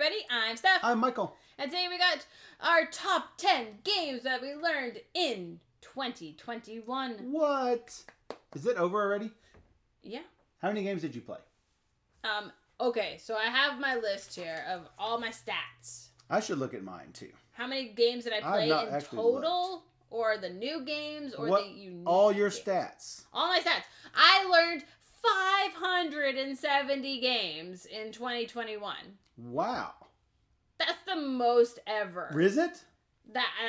everybody. I'm Steph. I'm Michael. And today we got our top 10 games that we learned in 2021. What? Is it over already? Yeah. How many games did you play? Okay, so I have my list here of all my stats. I should look at mine too. How many games did I play in total? Looked. Or the new games? Or the unique all your games? Stats. All my stats. I learned 570 games in 2021. Wow. That's the most ever. Is it?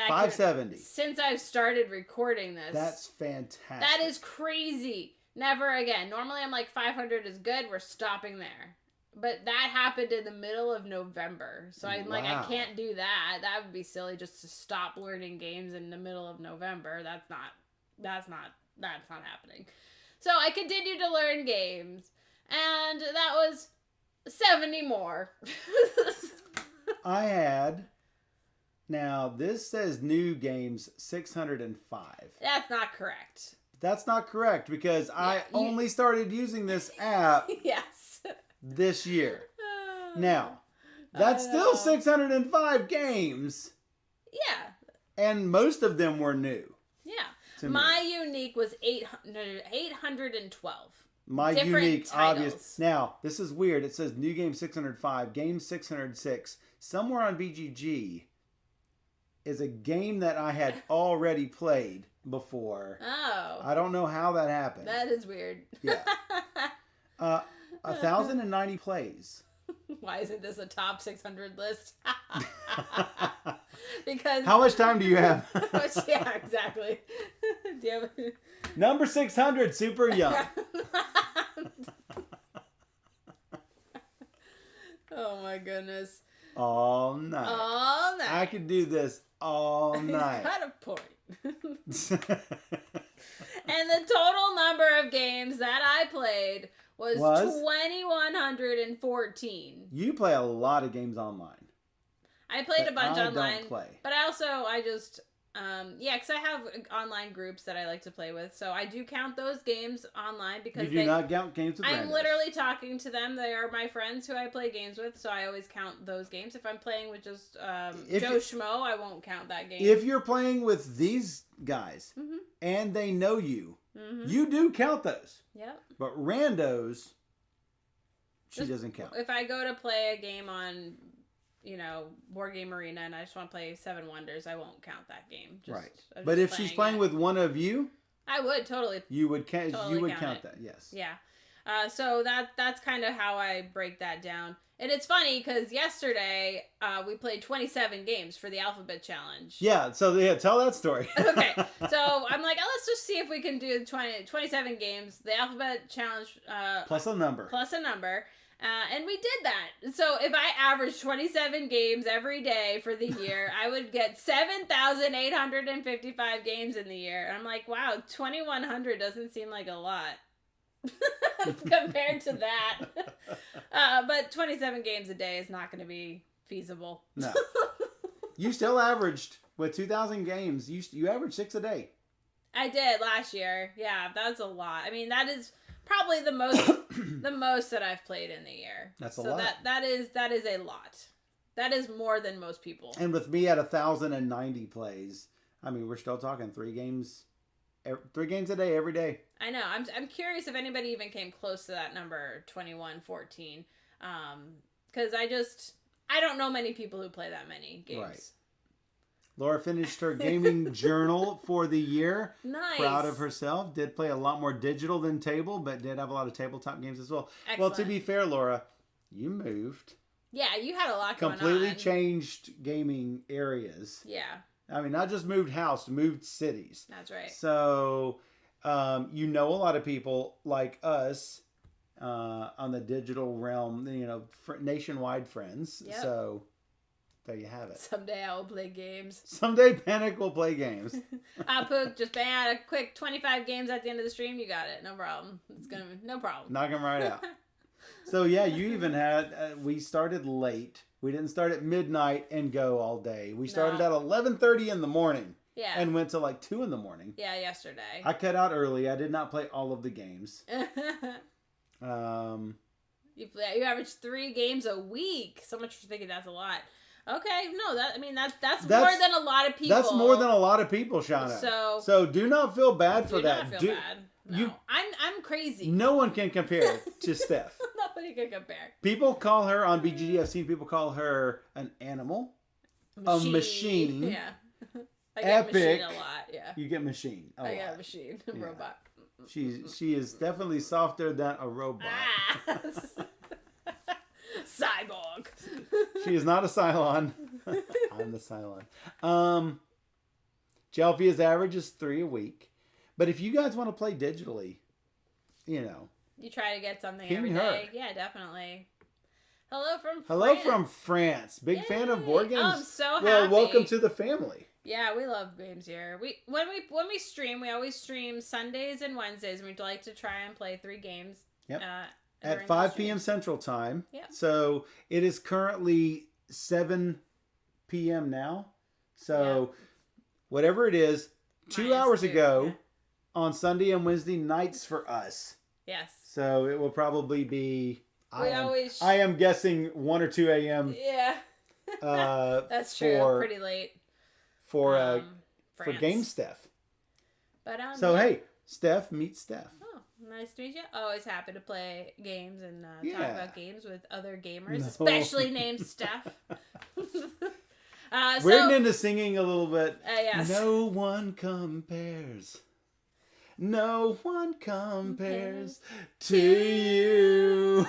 570. Since I've started recording this. That's fantastic. That is crazy. Never again. Normally I'm like 500 is good. We're stopping there. But that happened in the middle of November. So I'm like, I can't do that. That would be silly just to stop learning games in the middle of November. That's not happening. So I continued to learn games. And that was 70 more. I had... Now, this says new games 605. That's not correct. That's not correct because I only started using this app yes. this year. Now, that's still 605 games. Yeah. And most of them were new. Yeah. My unique was 812. My different unique, titles. obvious. Now, this is weird. It says new game 605, game 606. Somewhere on BGG is a game that I had already played before. Oh. I don't know how that happened. That is weird. Yeah. 1,090 plays. Why isn't this a top 600 list? Because how much time do you have? Yeah, exactly. Do you have number 600, Super Young. Oh my goodness. All night. All night. I could do this all night. He's got a point. And the total number of games that I played was 2,114. You play a lot of games online. I played a bunch online. Don't play. But because I have online groups that I like to play with, so I do count those games online because you do not count games with I'm randos. literally talking to them. They are my friends who I play games with, so I always count those games. If I'm playing with just Joe Schmo, I won't count that game. If you're playing with these guys and they know you, you do count those. Yep. But randos, she doesn't count. If I go to play a game on, Board Game Arena and I just want to play Seven Wonders, I won't count that game. Right. But if she's playing with one of you, I would totally. You would count that. Yes. Yeah. So that's kind of how I break that down. And it's funny because yesterday we played 27 games for the Alphabet Challenge. Yeah, so tell that story. Okay, so I'm like, let's just see if we can do 27 games. The Alphabet Challenge. Plus a number. And we did that. So if I averaged 27 games every day for the year, I would get 7,855 games in the year. And I'm like, wow, 2,100 doesn't seem like a lot. Compared to that. But 27 games a day is not going to be feasible. No. You still averaged, with 2,000 games, you averaged 6 a day. I did last year. Yeah, that's a lot. I mean, that is probably the most that I've played in the year. That's a lot. That is a lot. That is more than most people. And with me at 1,090 plays, I mean, we're still talking 3 games a day, every day. I know. I'm curious if anybody even came close to that number, 2114. Because I don't know many people who play that many games. Right. Laura finished her gaming journal for the year. Nice. Proud of herself. Did play a lot more digital than table, but did have a lot of tabletop games as well. Excellent. Well, to be fair, Laura, you moved. Yeah, you had a lot going on. Completely changed gaming areas. Yeah. I mean, not just moved house, moved cities. That's right. So, you know a lot of people like us on the digital realm, nationwide friends. Yep. So, there you have it. Someday I will play games. Someday Panic will play games. Just bang out a quick 25 games at the end of the stream. You got it. No problem. No problem. Knock them right out. So, yeah, you even had, we started late. We didn't start at midnight and go all day. We started at 11:30 in the morning. Yeah. And went to like 2 in the morning. Yeah, yesterday. I cut out early. I did not play all of the games. You average 3 games a week. So much for thinking that's a lot. Okay, no, that's more than a lot of people. That's more than a lot of people, Shauna. So do not feel bad for that. Do not feel bad. No, I'm crazy. No one can compare to Steph. Nobody can compare. People call her on BGG. I've seen people call her an animal, a machine. Yeah, I get epic. machine a lot. Yeah, you get machine. I get machine. Yeah. Robot. She is definitely softer than a robot. Cyborg. She is not a Cylon. I'm the Cylon. Jelfia's average is 3 a week. But if you guys want to play digitally, you try to get something every day. Yeah, definitely. Hello from France. Big fan of board games. Oh, I'm so happy. Well, welcome to the family. Yeah, we love games here. When we stream, we always stream Sundays and Wednesdays, and we'd like to try and play 3 games. Yep. At 5 p.m. Central Time. Yeah. So it is currently 7 p.m. now. So whatever it is, 2 hours ago on Sunday and Wednesday nights for us. Yes. So it will probably be, I am guessing 1 or 2 a.m. Yeah. That's true. Pretty late. For Game Steph. But so hey, Steph meets Steph. Oh, nice to meet you. Always happy to play games and talk about games with other gamers, No. especially named Steph. We're into singing a little bit. Yes. No one compares. No one compares to you.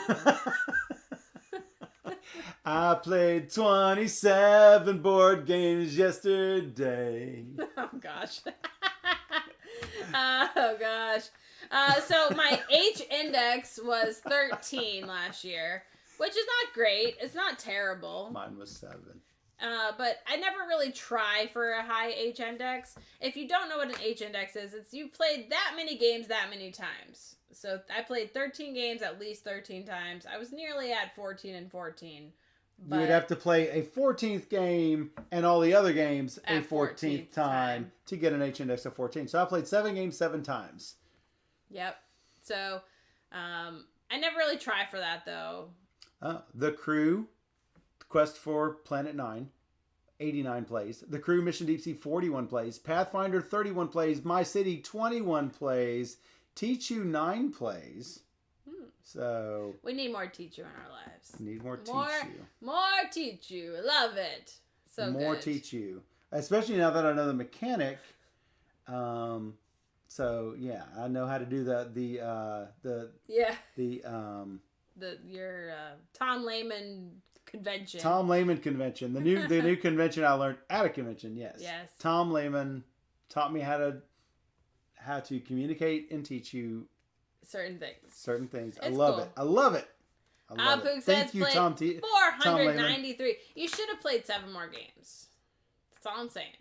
I played 27 board games yesterday. Oh, gosh. Oh, gosh. So my H index was 13 last year, which is not great. It's not terrible. Mine was 7. But I never really try for a high H index. If you don't know what an H index is, it's you played that many games that many times. So I played 13 games at least 13 times. I was nearly at 14 and 14. But you would have to play a 14th game and all the other games a 14th time to get an H index of 14. So I played 7 games 7 times. Yep. So I never really try for that, though. The Crew, Quest for Planet 9, 89 plays. The Crew Mission Deep Sea, 41 plays. Pathfinder, 31 plays. My City, 21 plays. Teach You, 9 plays. So we need more Teach You in our lives. Need more Teach You. More Teach You. Love it. So more good. Teach You. Especially now that I know the mechanic. So yeah, I know how to do your Tom Lehman convention. Tom Lehman convention. The new convention I learned at a convention. Yes. Yes. Tom Lehman taught me how to communicate and teach you certain things. I love it. I love it. Thank you, Tom. 493. You should have played 7 more games. That's all I'm saying.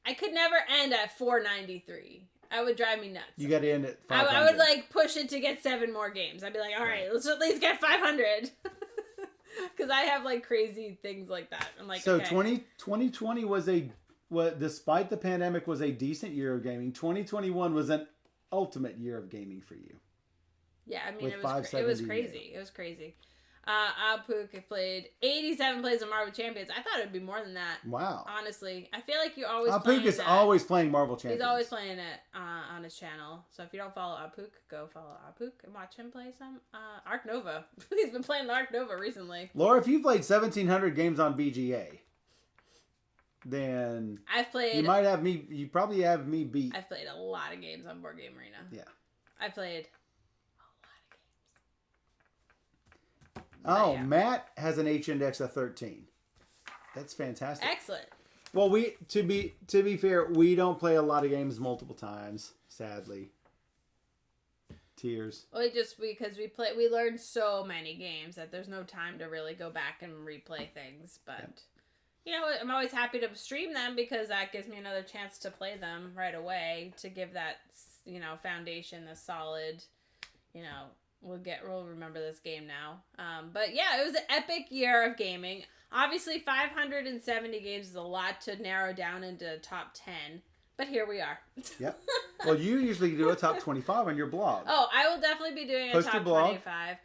I could never end at 493. I would drive me nuts. You got to end at 500. I would push it to get 7 more games. I'd be like, all right, let's at least get 500. Because I have crazy things like that. I'm like, so okay. 2020 was despite the pandemic, was a decent year of gaming. 2021 was an ultimate year of gaming for you. Yeah, I mean, it was crazy. It was crazy. Apuk played 87 plays of Marvel Champions. I thought it would be more than that. Wow. Honestly. I feel like you always Apuk is always playing Marvel Champions. He's always playing it on his channel. So if you don't follow Apuk, go follow Apuk and watch him play some Ark Nova. He's been playing Ark Nova recently. Laura, if you played 1,700 games on BGA, then I've played. You probably have me beat. I've played a lot of games on Board Game Arena. Yeah. I've played Oh, yeah. Matt has an H index of 13. That's fantastic. Excellent. Well, to be fair, we don't play a lot of games multiple times, sadly. Tears. Well, because we learned so many games that there's no time to really go back and replay things. But I'm always happy to stream them because that gives me another chance to play them right away to give that foundation, the solid, We'll remember this game now. But yeah, it was an epic year of gaming. Obviously, 570 games is a lot to narrow down into top 10. But here we are. Yep. Well, you usually do a top 25 on your blog. Oh, I will definitely be doing a top 25.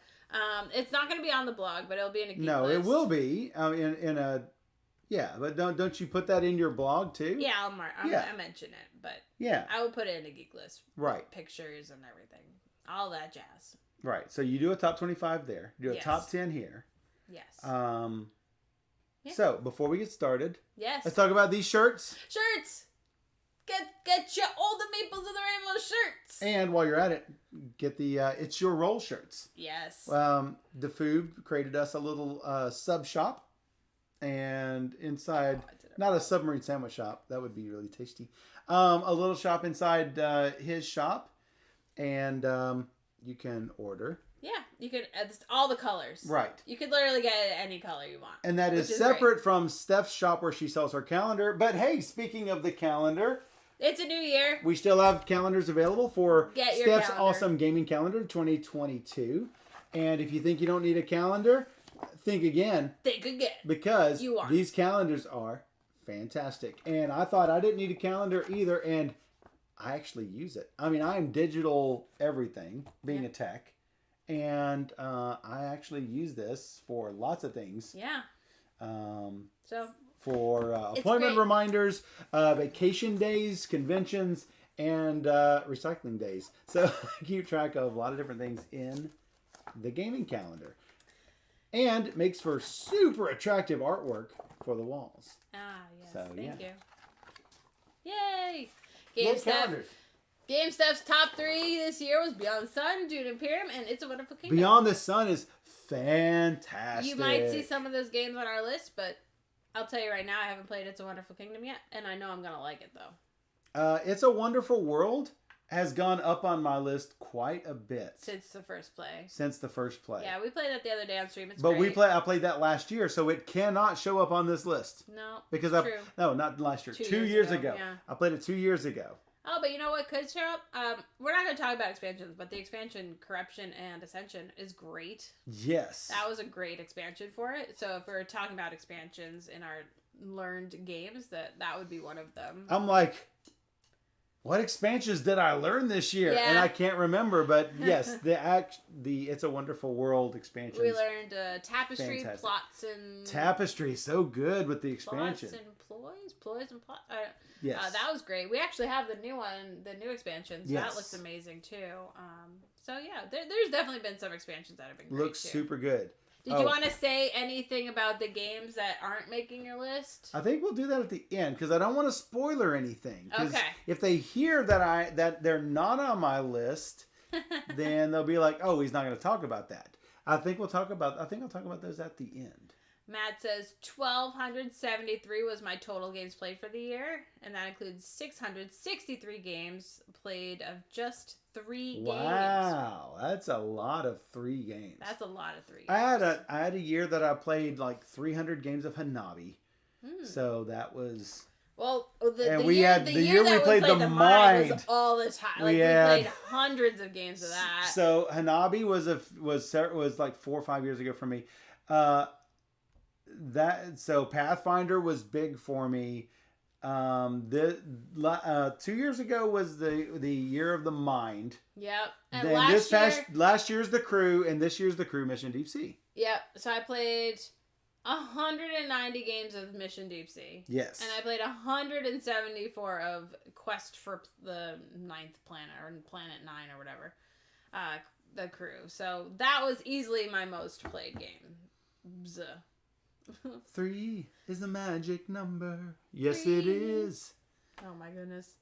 It's not going to be on the blog, but it'll be in a geek No, list. it will be in a. Yeah, but don't you put that in your blog too? Yeah, I mention it, but yeah, I will put it in a geek list. Right. Pictures and everything. All that jazz. Right. So you do a top 25 there. You do a top 10 here. Yes. Yeah. So before we get started, let's talk about these shirts. Shirts. Get your All the Maples of the Rainbow shirts. And while you're at it, get the It's Your Roll shirts. Yes. The Food created us a little sub shop. And inside, not a submarine sandwich shop. That would be really tasty. A little shop inside his shop. And you can order. Yeah, you can all the colors. Right. You could literally get any color you want. And that is separate from Steph's shop where she sells her calendar. But hey, speaking of the calendar. It's a new year. We still have calendars available for Steph's calendar. Awesome Gaming Calendar 2022. And if you think you don't need a calendar, think again. Think again. Because these calendars are fantastic. And I thought I didn't need a calendar either. And I actually use it. I mean, I'm digital everything, being a tech. And I actually use this for lots of things. Yeah. For appointment reminders, vacation days, conventions, and recycling days. So I keep track of a lot of different things in the gaming calendar. And it makes for super attractive artwork for the walls. Ah, yes. So, Thank you. Yay! Game Steph's top 3 this year was Beyond the Sun, Dune Imperium, and It's a Wonderful Kingdom. Beyond the Sun is fantastic. You might see some of those games on our list, but I'll tell you right now, I haven't played It's a Wonderful Kingdom yet, and I know I'm going to like it, though. It's a Wonderful World has gone up on my list quite a bit. Since the first play. Yeah, we played that the other day on stream. It's but great. I played that last year, so it cannot show up on this list. No, because true. No, not last year. 2 years ago. Yeah. I played it 2 years ago. Oh, but you know what could show up? We're not going to talk about expansions, but the expansion Corruption and Ascension is great. Yes. That was a great expansion for it. So if we're talking about expansions in our learned games, that would be one of them. I'm like, what expansions did I learn this year? Yeah. And I can't remember, but yes, the It's a Wonderful World expansion. We learned Tapestry, fantastic. Plots, and... Tapestry, so good with the expansion. Plots and Ploys and Plots. Yes. That was great. We actually have the new one, the new expansion, so that looks amazing too. So yeah, there's definitely been some expansions that have been great looks too. super good. Did you want to say anything about the games that aren't making your list? I think we'll do that at the end because I don't want to spoiler anything. Okay. If they hear that they're not on my list, then they'll be like, "Oh, he's not going to talk about that." I think I'll talk about those at the end. Matt says 1,273 was my total games played for the year, and that includes 663 games played of just 3 games. Wow, that's a lot of 3 games. That's a lot of 3 games. I had a year that I played like 300 games of Hanabi. So that was... Well, the we year we played the Mind was all the time. We played hundreds of games of that. So Hanabi was like 4 or 5 years ago for me. So Pathfinder was big for me. 2 years ago was the year of the Mind. Yep. And then last year's the Crew, and this year's the Crew Mission Deep Sea. Yep. So I played 190 games of Mission Deep Sea. Yes. And I played 174 of Quest for the 9th planet, or Planet 9 or whatever. The Crew. So that was easily my most played game. Bzz. 3 is the magic number. Yes, 3. It is. Oh my goodness.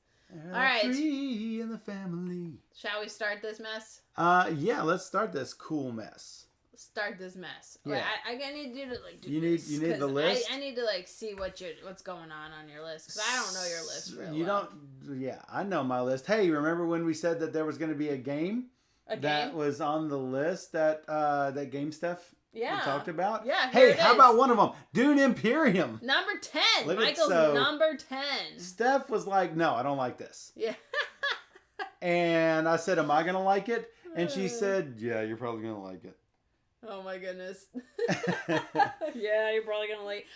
All right. 3 in the family. Shall we start this mess? Yeah, let's start this cool mess. Start this mess. Yeah. I need you to like do you this. You need the list? I need to like see what's going on your list, because I don't know your list real well. Yeah, I know my list. Hey, remember when we said that there was going to be a game? That was on the list that Game Steph talked about? Yeah. Hey, how about one of them? Dune Imperium. Number 10. Michael's number 10. Steph was like, no, I don't like this. Yeah. And I said, am I going to like it? And she said, yeah, you're probably going to like it. Oh my goodness. Yeah, you're probably going to like it.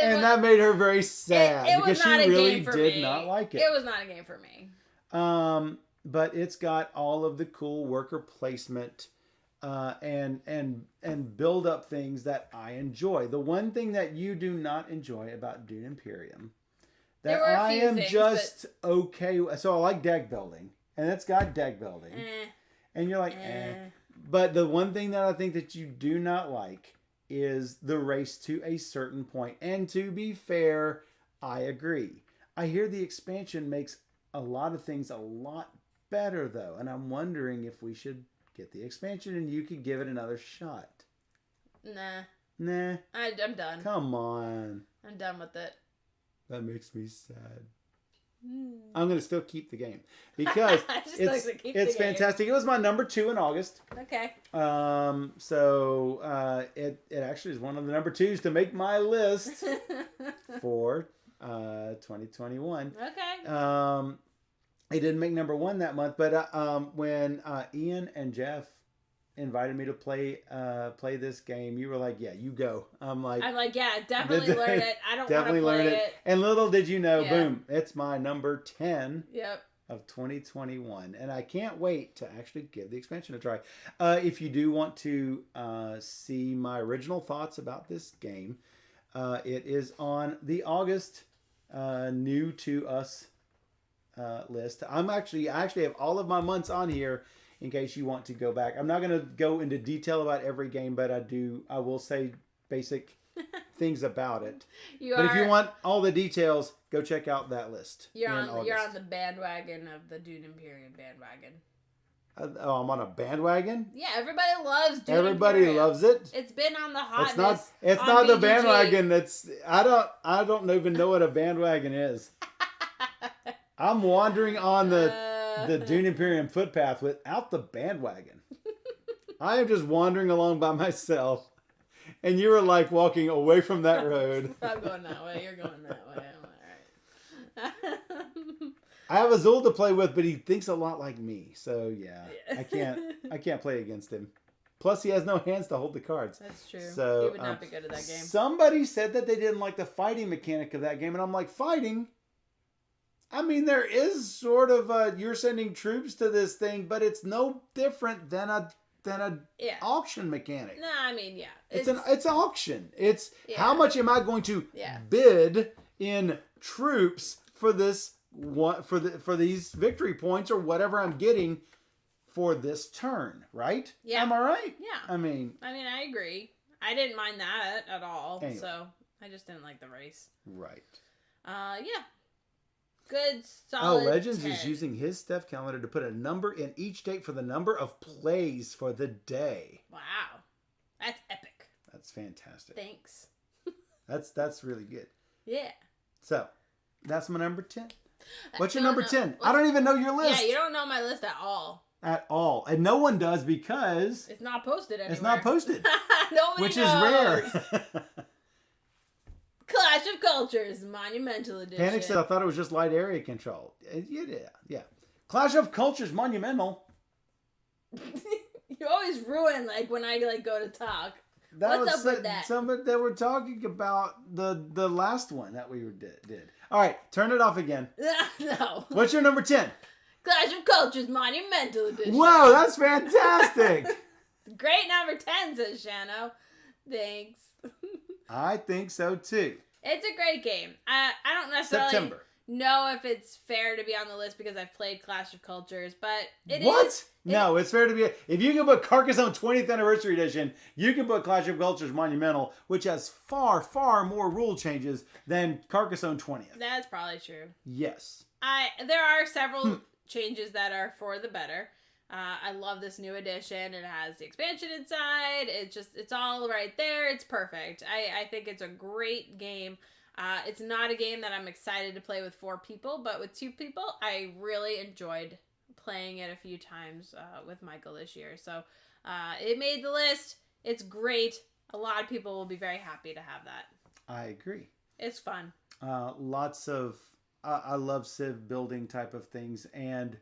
And that made her very sad because she really did not like it. It was not a game for me. But it's got all of the cool worker placement and build up things that I enjoy. The one thing that you do not enjoy about Dune Imperium that I am just okay with. So I like deck building, and it's got deck building, and you're like, But the one thing that I think that you do not like is the race to a certain point. And to be fair, I agree. I hear the expansion makes a lot of things a lot better, though, and I'm wondering if we should get the expansion and you could give it another shot. Nah. I'm done. Come on. I'm done with it. That makes me sad. I'm going to still keep the game because it's fantastic. It was my number 2 in August. Okay. So it actually is one of the number 2s to make my list for 2021. Okay. It didn't make number 1 that month, but when Ian and Jeff invited me to play this game, you were like, "Yeah, you go." I'm like, "Yeah, definitely learn it. I don't want to play it." And little did you know, boom, it's my number 10 Yep. of 2021, and I can't wait to actually give the expansion a try. If you do want to see my original thoughts about this game, it is on the August new to us list. I actually have all of my months on here in case you want to go back. I'm not going to go into detail about every game, but I will say basic things about it. If you want all the details, go check out that list. You're on the bandwagon of the Dune Imperium bandwagon. I'm on a bandwagon? Yeah, everybody loves Dune Everybody Imperium. loves it. It's been on the hot list. It's not the bandwagon that's I don't even know what a bandwagon is. I'm wandering on the Dune Imperium footpath without the bandwagon. I am just wandering along by myself. And you were like walking away from that road. I'm going that way. You're going that way. All right. I have Azul to play with, but he thinks a lot like me. So yeah. I can't play against him. Plus he has no hands to hold the cards. That's true. So he would not be good at that game. Somebody said that they didn't like the fighting mechanic of that game, and I'm like, fighting? I mean, there is sort of you're sending troops to this thing, but it's no different than a auction mechanic. No, I mean, yeah, it's an auction. It's how much am I going to bid in troops for this one for these victory points or whatever I'm getting for this turn, right? Yeah, am I right? Yeah, I mean, I agree. I didn't mind that at all. Anyway. So I just didn't like the race. Right. Yeah. Good, solid. Legends 10. is using his Steph calendar to put a number in each date for the number of plays for the day. Wow. That's epic. That's fantastic. Thanks. That's really good. Yeah. So, that's my number 10. What's your number 10? I don't even know your list. Yeah, you don't know my list at all. At all. And no one does because... It's not posted anywhere. It's not posted. Nobody which knows. Is rare. Clash of Cultures, Monumental Edition. Panic said, I thought it was just light area control. Yeah. Clash of Cultures, Monumental. You always ruin, when I, go to talk. What's up with that? Somebody that we're talking about the last one that we did. All right, turn it off again. No. What's your number 10? Clash of Cultures, Monumental Edition. Whoa, that's fantastic. Great number 10, says Shano. Thanks. I think so too. It's a great game. I don't necessarily know if it's fair to be on the list because I've played Clash of Cultures, but it is. What? No, it's fair to be. If you can put Carcassonne 20th Anniversary Edition, you can put Clash of Cultures Monumental, which has far, far more rule changes than Carcassonne 20th. That's probably true. Yes. There are several changes that are for the better. I love this new edition. It has the expansion inside. It's all right there. It's perfect. I think it's a great game. It's not a game that I'm excited to play with 4 people, but with 2 people, I really enjoyed playing it a few times with Michael this year. So it made the list. It's great. A lot of people will be very happy to have that. I agree. It's fun. Lots of, I love Civ building type of things, and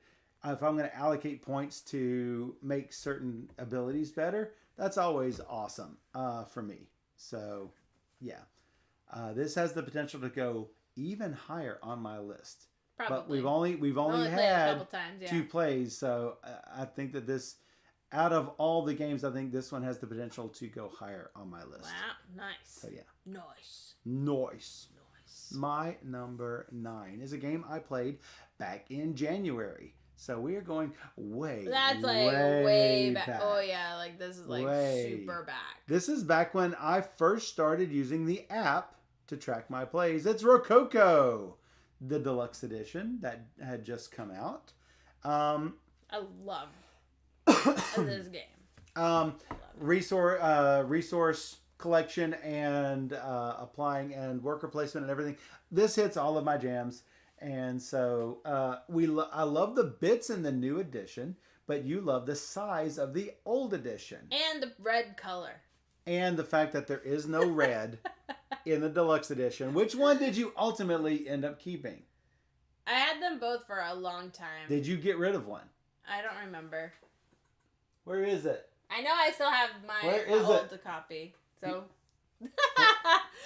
if I'm going to allocate points to make certain abilities better, that's always awesome for me. So, yeah. This has the potential to go even higher on my list. Probably. But we've only played had a couple times, 2 plays, so I think that this out of all the games, I think this one has the potential to go higher on my list. Wow, nice. So yeah. Nice. My number 9 is a game I played back in January. So we are going way back. Oh yeah, like this is like super back. This is back when I first started using the app to track my plays. It's Rococo, the deluxe edition that had just come out. I love this game. Resource collection and applying and worker placement and everything. This hits all of my jams. And so I love the bits in the new edition, but you love the size of the old edition. And the red color. And the fact that there is no red in the deluxe edition. Which one did you ultimately end up keeping? I had them both for a long time. Did you get rid of one? I don't remember. Where is it? I know I still have my old copy. So...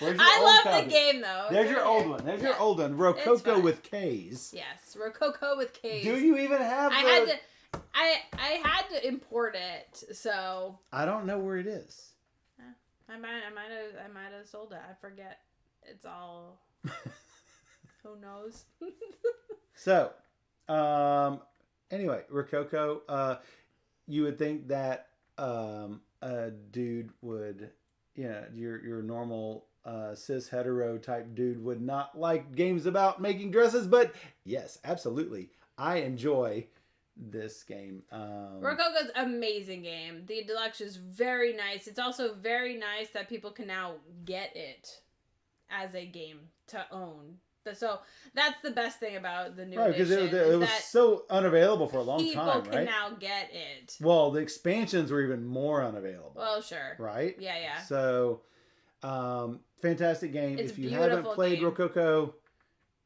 I love the game though. There's your old one. There's your old one. Rococo with K's. Yes, Rococo with K's. Do you even have? I had to import it, so I don't know where it is. I might have sold it. I forget. It's all. Who knows? So, anyway, Rococo. You would think that a dude would. Yeah, your normal cis hetero type dude would not like games about making dresses, but yes, absolutely, I enjoy this game. Rococo's amazing game. The deluxe is very nice. It's also very nice that people can now get it as a game to own. So that's the best thing about the new edition. Because it was so unavailable for a long time, right? People can now get it. Well, the expansions were even more unavailable. Well, sure. Right? Yeah. So, fantastic game. It's if you haven't played Rococo,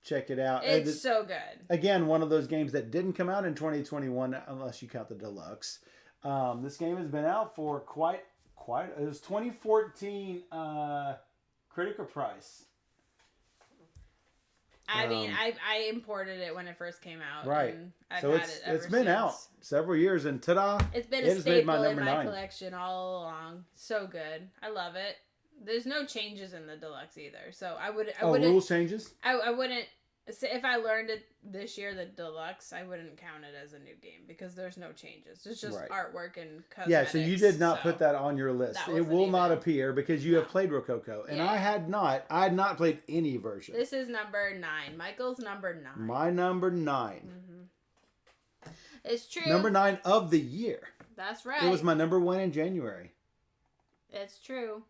check it out. It's so good. Again, one of those games that didn't come out in 2021, unless you count the deluxe. This game has been out for quite. It was 2014 Critical Price. I mean, I imported it when it first came out. Right. And I've so had it ever it's been since. out several years, and ta-da! It's been a staple in my collection all along. So good. I love it. There's no changes in the deluxe either. So I wouldn't. Rules changes? I wouldn't. If I learned it this year, the deluxe, I wouldn't count it as a new game because there's no changes. It's just artwork and cosmetics. Yeah, so you did not put that on your list. It will not appear because you have played Rococo, and I had not. I had not played any version. This is number 9. Michael's number 9. My number 9. Mm-hmm. It's true. Number 9 of the year. That's right. It was my number 1 in January. It's true.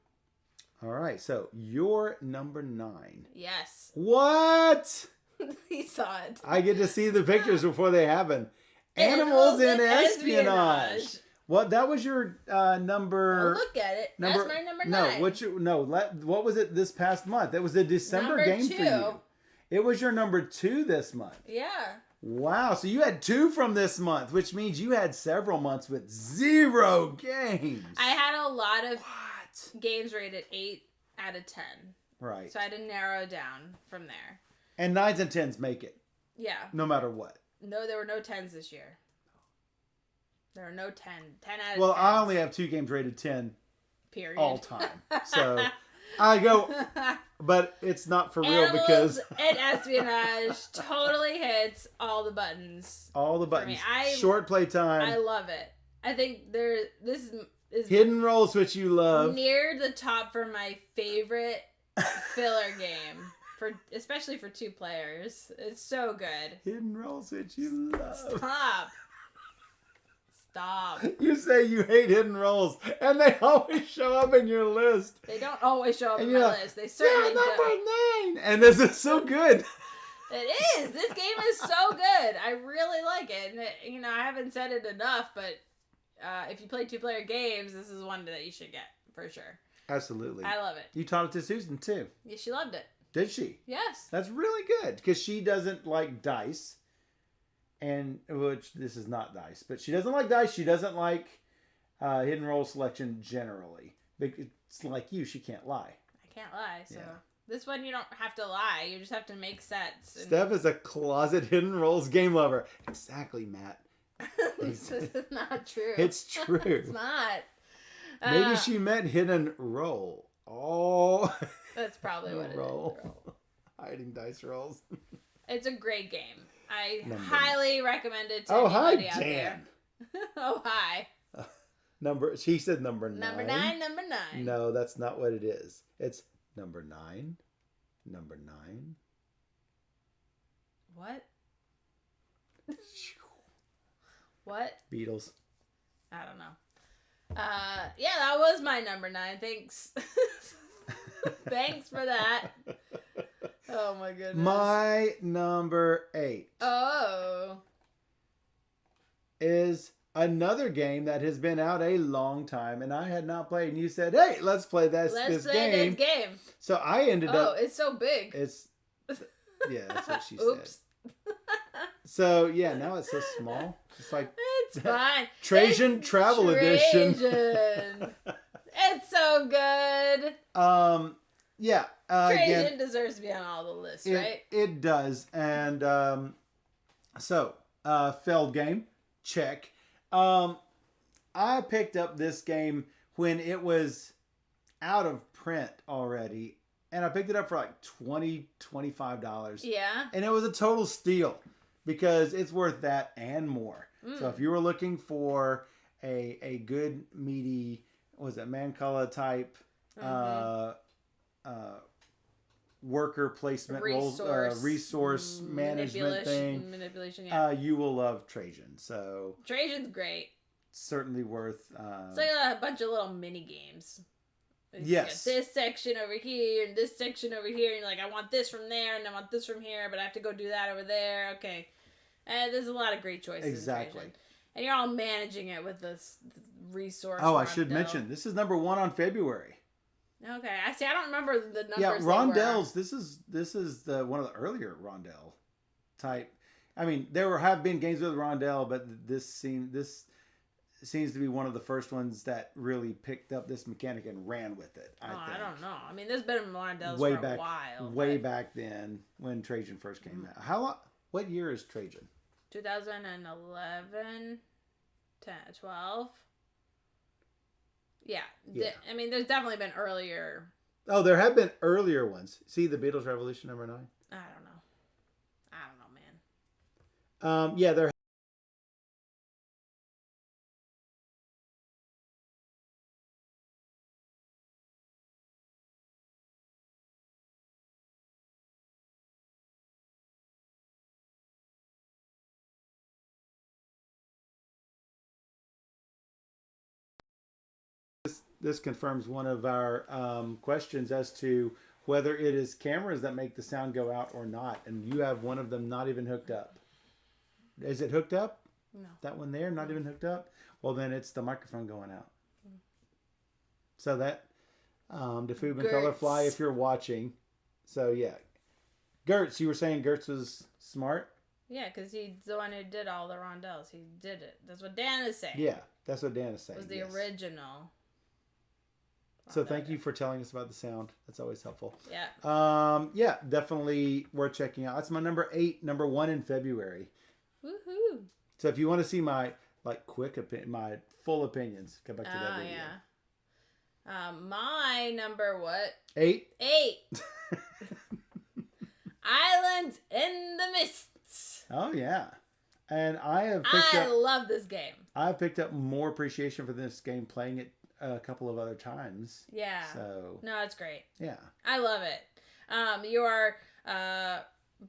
All right, so your number 9. Yes. What? He saw it. I get to see the pictures before they happen. Animals in espionage. Well, that was your number. Oh, look at it. That's my number 9. What was it this past month? That was a December game for you. It was your number 2 this month. Yeah. Wow, so you had 2 from this month, which means you had several months with 0 games. I had a lot of games rated 8 out of 10. Right. So I had to narrow down from there. And 9s and 10s make it. Yeah. No matter what. No, there were no 10s this year. There are no 10 out of 10. Well, I only have 2 games rated 10. Period. All time. So I go, but it's not for real because and espionage totally hits all the buttons. All the buttons. Short play time. I love it. I think this is hidden roles, which you love, near the top for my favorite filler game. Especially for 2 players. It's so good. Hidden roles which you love. Stop. You say you hate hidden roles, and they always show up in your list. They don't always show up in my list. They certainly number 9. And this is so good. It is. This game is so good. I really like it. And I haven't said it enough, but if you play 2-player games, this is one that you should get for sure. Absolutely. I love it. You taught it to Susan too. Yeah, she loved it. Did she? Yes. That's really good because she doesn't like dice, and which this is not dice, but she doesn't like dice. She doesn't like hidden role selection generally. It's like you; she can't lie. I can't lie. So this one, you don't have to lie. You just have to make sets. Steph is a closet hidden roles game lover. Exactly, Matt. This is not true. It's true. It's not. Maybe she meant hidden roll. Oh. That's probably what it is. Roll. Hiding dice rolls. It's a great game. I highly recommend it to anybody out there. Oh, hi. She said number 9. Number 9. No, that's not what it is. It's number 9. Number 9. What? What? Beatles. I don't know. Yeah, that was my number 9. Thanks. Thanks for that. Oh my goodness. My number 8. Oh. Is another game that has been out a long time and I had not played, and you said, "Hey, let's play this game." So I ended up. Oh, it's so big. Yeah, that's what she Oops. said. So yeah, now it's so small. It's like it's fine. Trajan Travel Edition. It's so good. Yeah. Trajan deserves to be on all the lists, right? It does, and failed game. Check. I picked up this game when it was out of print already, and I picked it up for like $25. Yeah. And it was a total steal because it's worth that and more. So if you were looking for a good meaty, Mancala type worker placement resource management manipulation, you will love Trajan. So Trajan's great. Certainly worth it's like a bunch of little mini games. Yes. This section over here and this section over here, and you're like, I want this from there and I want this from here, but I have to go do that over there. Okay. There's a lot of great choices. Exactly. And you're all managing it with this resource. Oh, I should mention, this is number 1 on February. Okay, I don't remember the numbers. Yeah, Rondels. This is the one of the earlier Rondel type. I mean, there have been games with Rondel, but this seems to be one of the first ones that really picked up this mechanic and ran with it. I don't know. I mean, there's been Rondels for a while. Way back then when Trajan first came out. How long? What year is Trajan? 2011, 10, 12. Yeah. I mean, there's definitely been earlier. Oh, there have been earlier ones. See the Beatles Revolution number 9? I don't know, man. Yeah, there. This confirms one of our questions as to whether it is cameras that make the sound go out or not. And you have one of them not even hooked up. Is it hooked up? No. That one there, not even hooked up? Well, then it's the microphone going out. So that, DeFoob and Colorfly, if you're watching. So, yeah. Gertz, you were saying Gertz was smart? Yeah, because he's the one who did all the rondels. He did it. That's what Dan is saying. Yeah, that's what Dan is saying. It was the original. So thank you for telling us about the sound. That's always helpful. Yeah. Yeah, definitely worth checking out. That's my number 8, number 1 in February. Woohoo! So if you want to see my my full opinions, come back to that video. Yeah. My number what? 8. 8. Islands in the Mists. Oh yeah, and I love this game. I've picked up more appreciation for this game playing it a couple of other times. Yeah. So no, it's great. Yeah. I love it. You are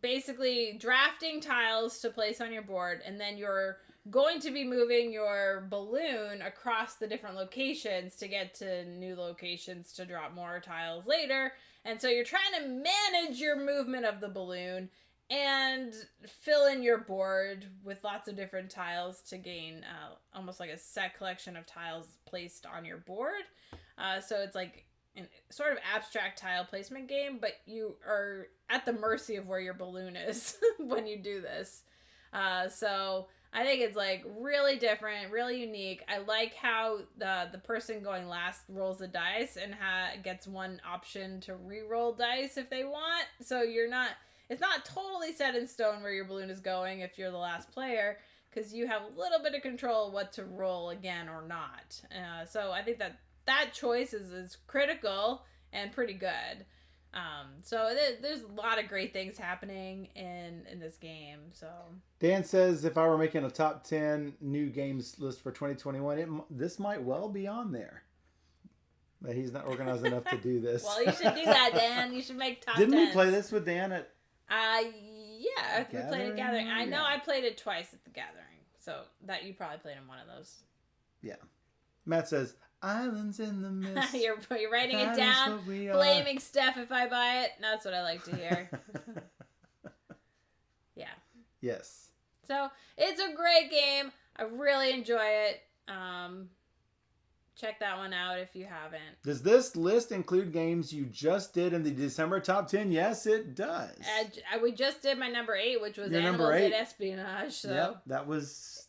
basically drafting tiles to place on your board, and then you're going to be moving your balloon across the different locations to get to new locations to drop more tiles later. And so you're trying to manage your movement of the balloon and fill in your board with lots of different tiles to gain almost like a set collection of tiles placed on your board. So it's like a sort of abstract tile placement game, but you are at the mercy of where your balloon is when you do this. So I think it's like really different, really unique. I like how the person going last rolls the dice and gets one option to re-roll dice if they want. So it's not totally set in stone where your balloon is going if you're the last player, because you have a little bit of control what to roll again or not. So I think that choice is critical and pretty good. So there's a lot of great things happening in this game. So Dan says if I were making a top 10 new games list for 2021, this might well be on there. But he's not organized enough to do this. Well, you should do that, Dan. You should make top 10s. Didn't we play this with Dan at? Yeah, we played at Gathering. I know I played it twice at the Gathering, so that you probably played in one of those. Yeah. Matt says, "Islands in the mist." You're writing it down, blaming Steph if I buy it. That's what I like to hear. Yeah. Yes. So it's a great game. I really enjoy it. Check that one out if you haven't. Does this list include games you just did in the December top 10? Yes, it does. We just did my number 8, which was Animals and Espionage. So yep, that was.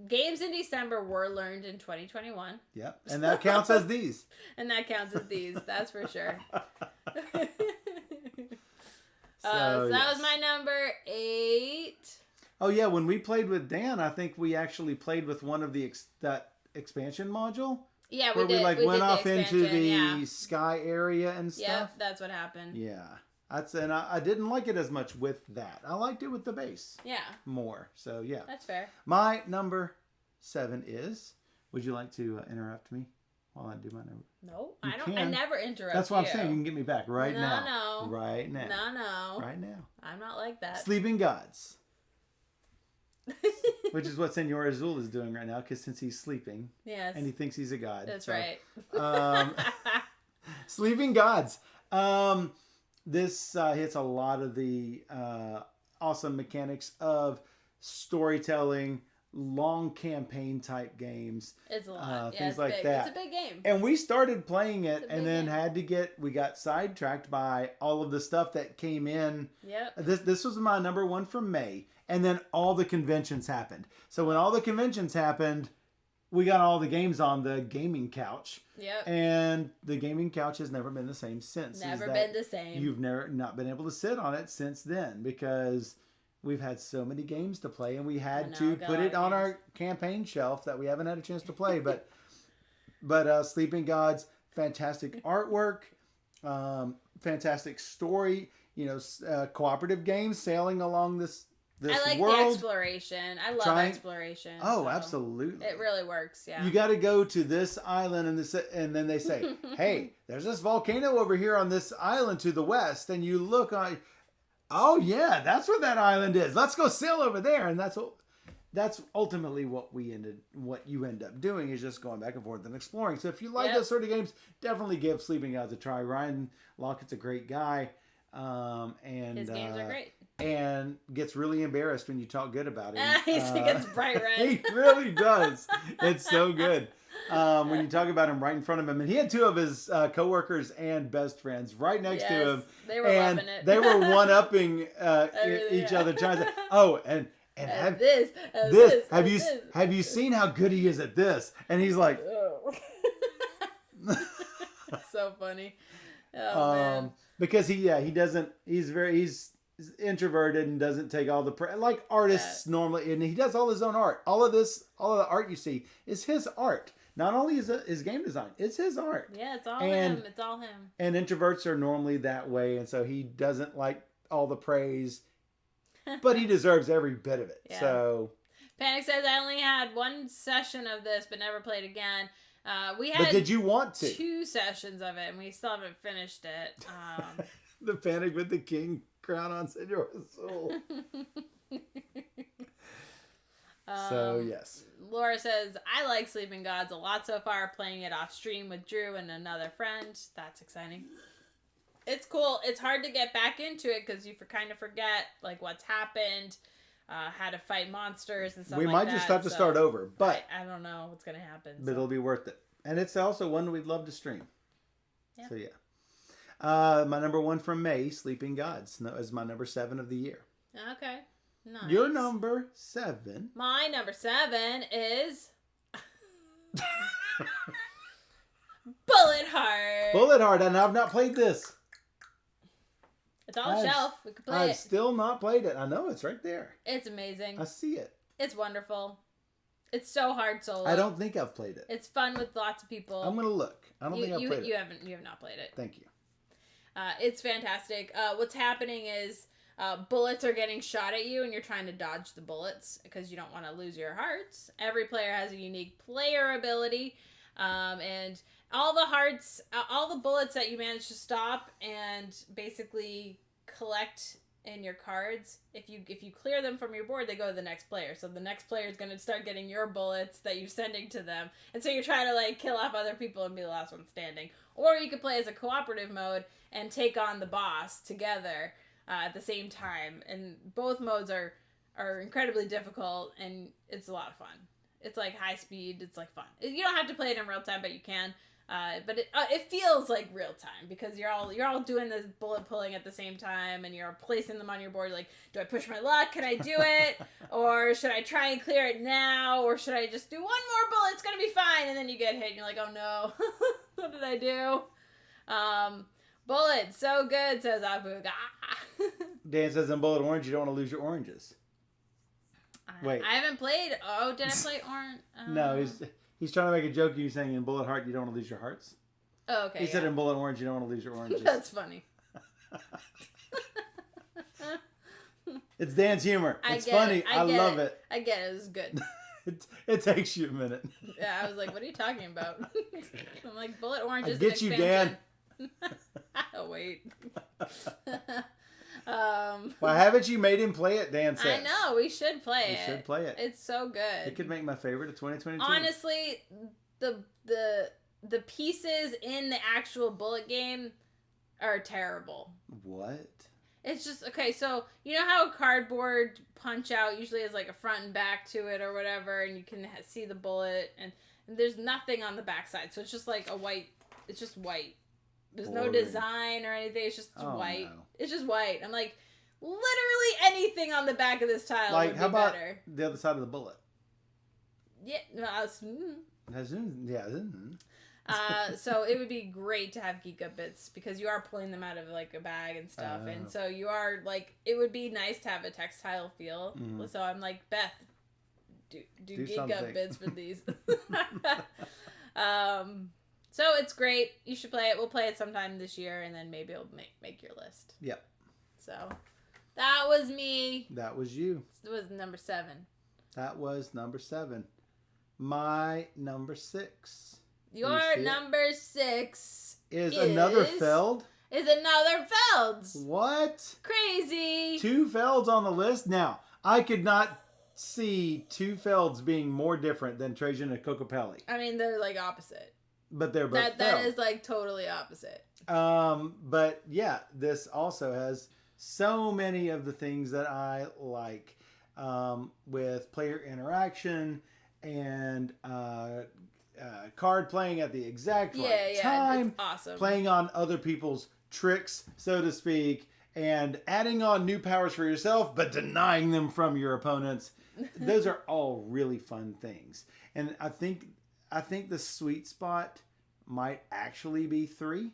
Games in December were learned in 2021. Yep, and that counts as these. And that counts as these, that's for sure. So that was my number 8. Oh yeah, when we played with Dan, I think we actually played with one of the that expansion module. Yeah, we did. We went off into the yeah. sky area and stuff. Yep, that's what happened. Yeah. I didn't like it as much with that. I liked it with the base. Yeah. More. So, yeah. That's fair. My number 7 is... Would you like to interrupt me while I do my number? No, I don't. I never interrupt That's what I'm saying. You can get me back right now. No. Right now. No. Right now. I'm not like that. Sleeping Gods. Which is what Senor Azul is doing right now, because since he's sleeping. Yes. And he thinks he's a god. That's right. Sleeping Gods. This hits a lot of the awesome mechanics of storytelling, long campaign type games. It's a lot. Things like that. It's a big game. And we started playing it and then we got sidetracked by all of the stuff that came in. Yep. This was my number 1 from May. And then all the conventions happened. So when all the conventions happened, we got all the games on the gaming couch. Yep. And the gaming couch has never been the same since. Never been the same. You've not been able to sit on it since then because we've had so many games to play and we had to put it on our campaign shelf that we haven't had a chance to play. But Sleeping Gods, fantastic artwork, fantastic story. Cooperative games sailing along this I like world. the exploration. I love exploration. Oh, so absolutely. It really works, yeah. You got to go to this island and then they say, hey, there's this volcano over here on this island to the west. And you look on, oh yeah, that's where that island is. Let's go sail over there. And that's ultimately what you end up doing is just going back and forth and exploring. So if you like those sort of games, definitely give Sleeping Gods a try. Ryan Lockett's a great guy. And his games are great. And gets really embarrassed when you talk good about him. He gets bright red. He really does. It's so good. When you talk about him right in front of him. And he had 2 of his coworkers and best friends right next to him. They were loving it. They were one-upping each other, trying to say, have you seen how good he is at this? And he's like... So funny. Oh, man. Because he's introverted and doesn't take all the like artists normally, and he does all his own art. All of the art you see is his art. Not only is it his game design, it's his art. Yeah, it's all him. It's all him. And introverts are normally that way, and so he doesn't like all the praise, but he deserves every bit of it. Yeah. So Panic says I only had 1 session of this, but never played again. We had but did you want to? 2 sessions of it, and we still haven't finished it. The Panic with the King crown on Senor Soul. So, yes. Laura says, I like Sleeping Gods a lot so far, playing it off stream with Drew and another friend. That's exciting. It's cool. It's hard to get back into it because you kind of forget like what's happened, how to fight monsters and stuff like that. We might just have to start over, but I don't know what's going to happen. But it'll be worth it. And it's also one we'd love to stream. Yeah. So, yeah. My number 1 from May, Sleeping Gods. That was my number 7 of the year. Okay. Nice. Your number 7. My number 7 is Bullet Heart. Bullet Heart, and I've not played this. It's on the shelf. We could play it. I've still not played it. I know it's right there. It's amazing. I see it. It's wonderful. It's so hard solo. I don't think I've played it. It's fun with lots of people. I'm gonna look. I don't think I've played it. You have not played it. Thank you. It's fantastic. What's happening is bullets are getting shot at you, and you're trying to dodge the bullets because you don't want to lose your hearts. Every player has a unique player ability, and all the hearts, all the bullets that you manage to stop and basically collect in your cards, if you clear them from your board, they go to the next player. So the next player is going to start getting your bullets that you're sending to them, and so you're trying to like kill off other people and be the last one standing. Or you could play as a cooperative mode and take on the boss together at the same time. And both modes are incredibly difficult, and it's a lot of fun. It's like high speed. It's like fun. You don't have to play it in real time, but you can. But it feels like real time because you're all doing this bullet pulling at the same time, and you're placing them on your board. Like, do I push my luck? Can I do it? Or should I try and clear it now? Or should I just do one more bullet? It's gonna be fine. And then you get hit, and you're like, oh no, what did I do? Bullet, so good, says Abu. Dan says in Bullet Orange, you don't want to lose your oranges. Wait, I haven't played. Oh, did I play Orange? No, he's trying to make a joke. You saying in Bullet Heart you don't want to lose your hearts. Oh, okay. He said in Bullet Orange you don't want to lose your oranges. That's funny. It's Dan's humor. It's funny. I love it. I get it. It was good. It takes you a minute. Yeah, I was like, what are you talking about? I'm like, Bullet Orange is I get you, Dan. Oh, wait. Why haven't you made him play it, Dan says? I know, we should play it. We should play it. It's so good. It could make my favorite of 2022. Honestly, the pieces in the actual Bullet game are terrible. What? It's just, okay, so you know how a cardboard punch out usually has like a front and back to it or whatever, and you can see the bullet, and there's nothing on the backside, so it's just like it's just white. There's no design or anything. It's just white. No. It's just white. I'm like, literally anything on the back of this tile would be how about better. The other side of the bullet? Yeah. So it would be great to have Geek Up Bits because you are pulling them out of like a bag and stuff. And so you are like, it would be nice to have a textile feel. Mm-hmm. So I'm like, Beth, do Geek Up Bits for these. So it's great. You should play it. We'll play it sometime this year, and then maybe it'll make your list. Yep. So that was me. That was you. It was number 7. That was number 7. My number 6. Your number 6 is another Feld. Is another Felds. What? Crazy. 2 Felds on the list. Now, I could not see 2 Felds being more different than Trajan and Cocopelli. I mean, they're like opposite. But they're both that is like totally opposite. But yeah, this also has so many of the things that I like with player interaction and card playing at the exact right time. It's awesome. Playing on other people's tricks, so to speak, and adding on new powers for yourself, but denying them from your opponents. Those are all really fun things. And I think the sweet spot might actually be 3.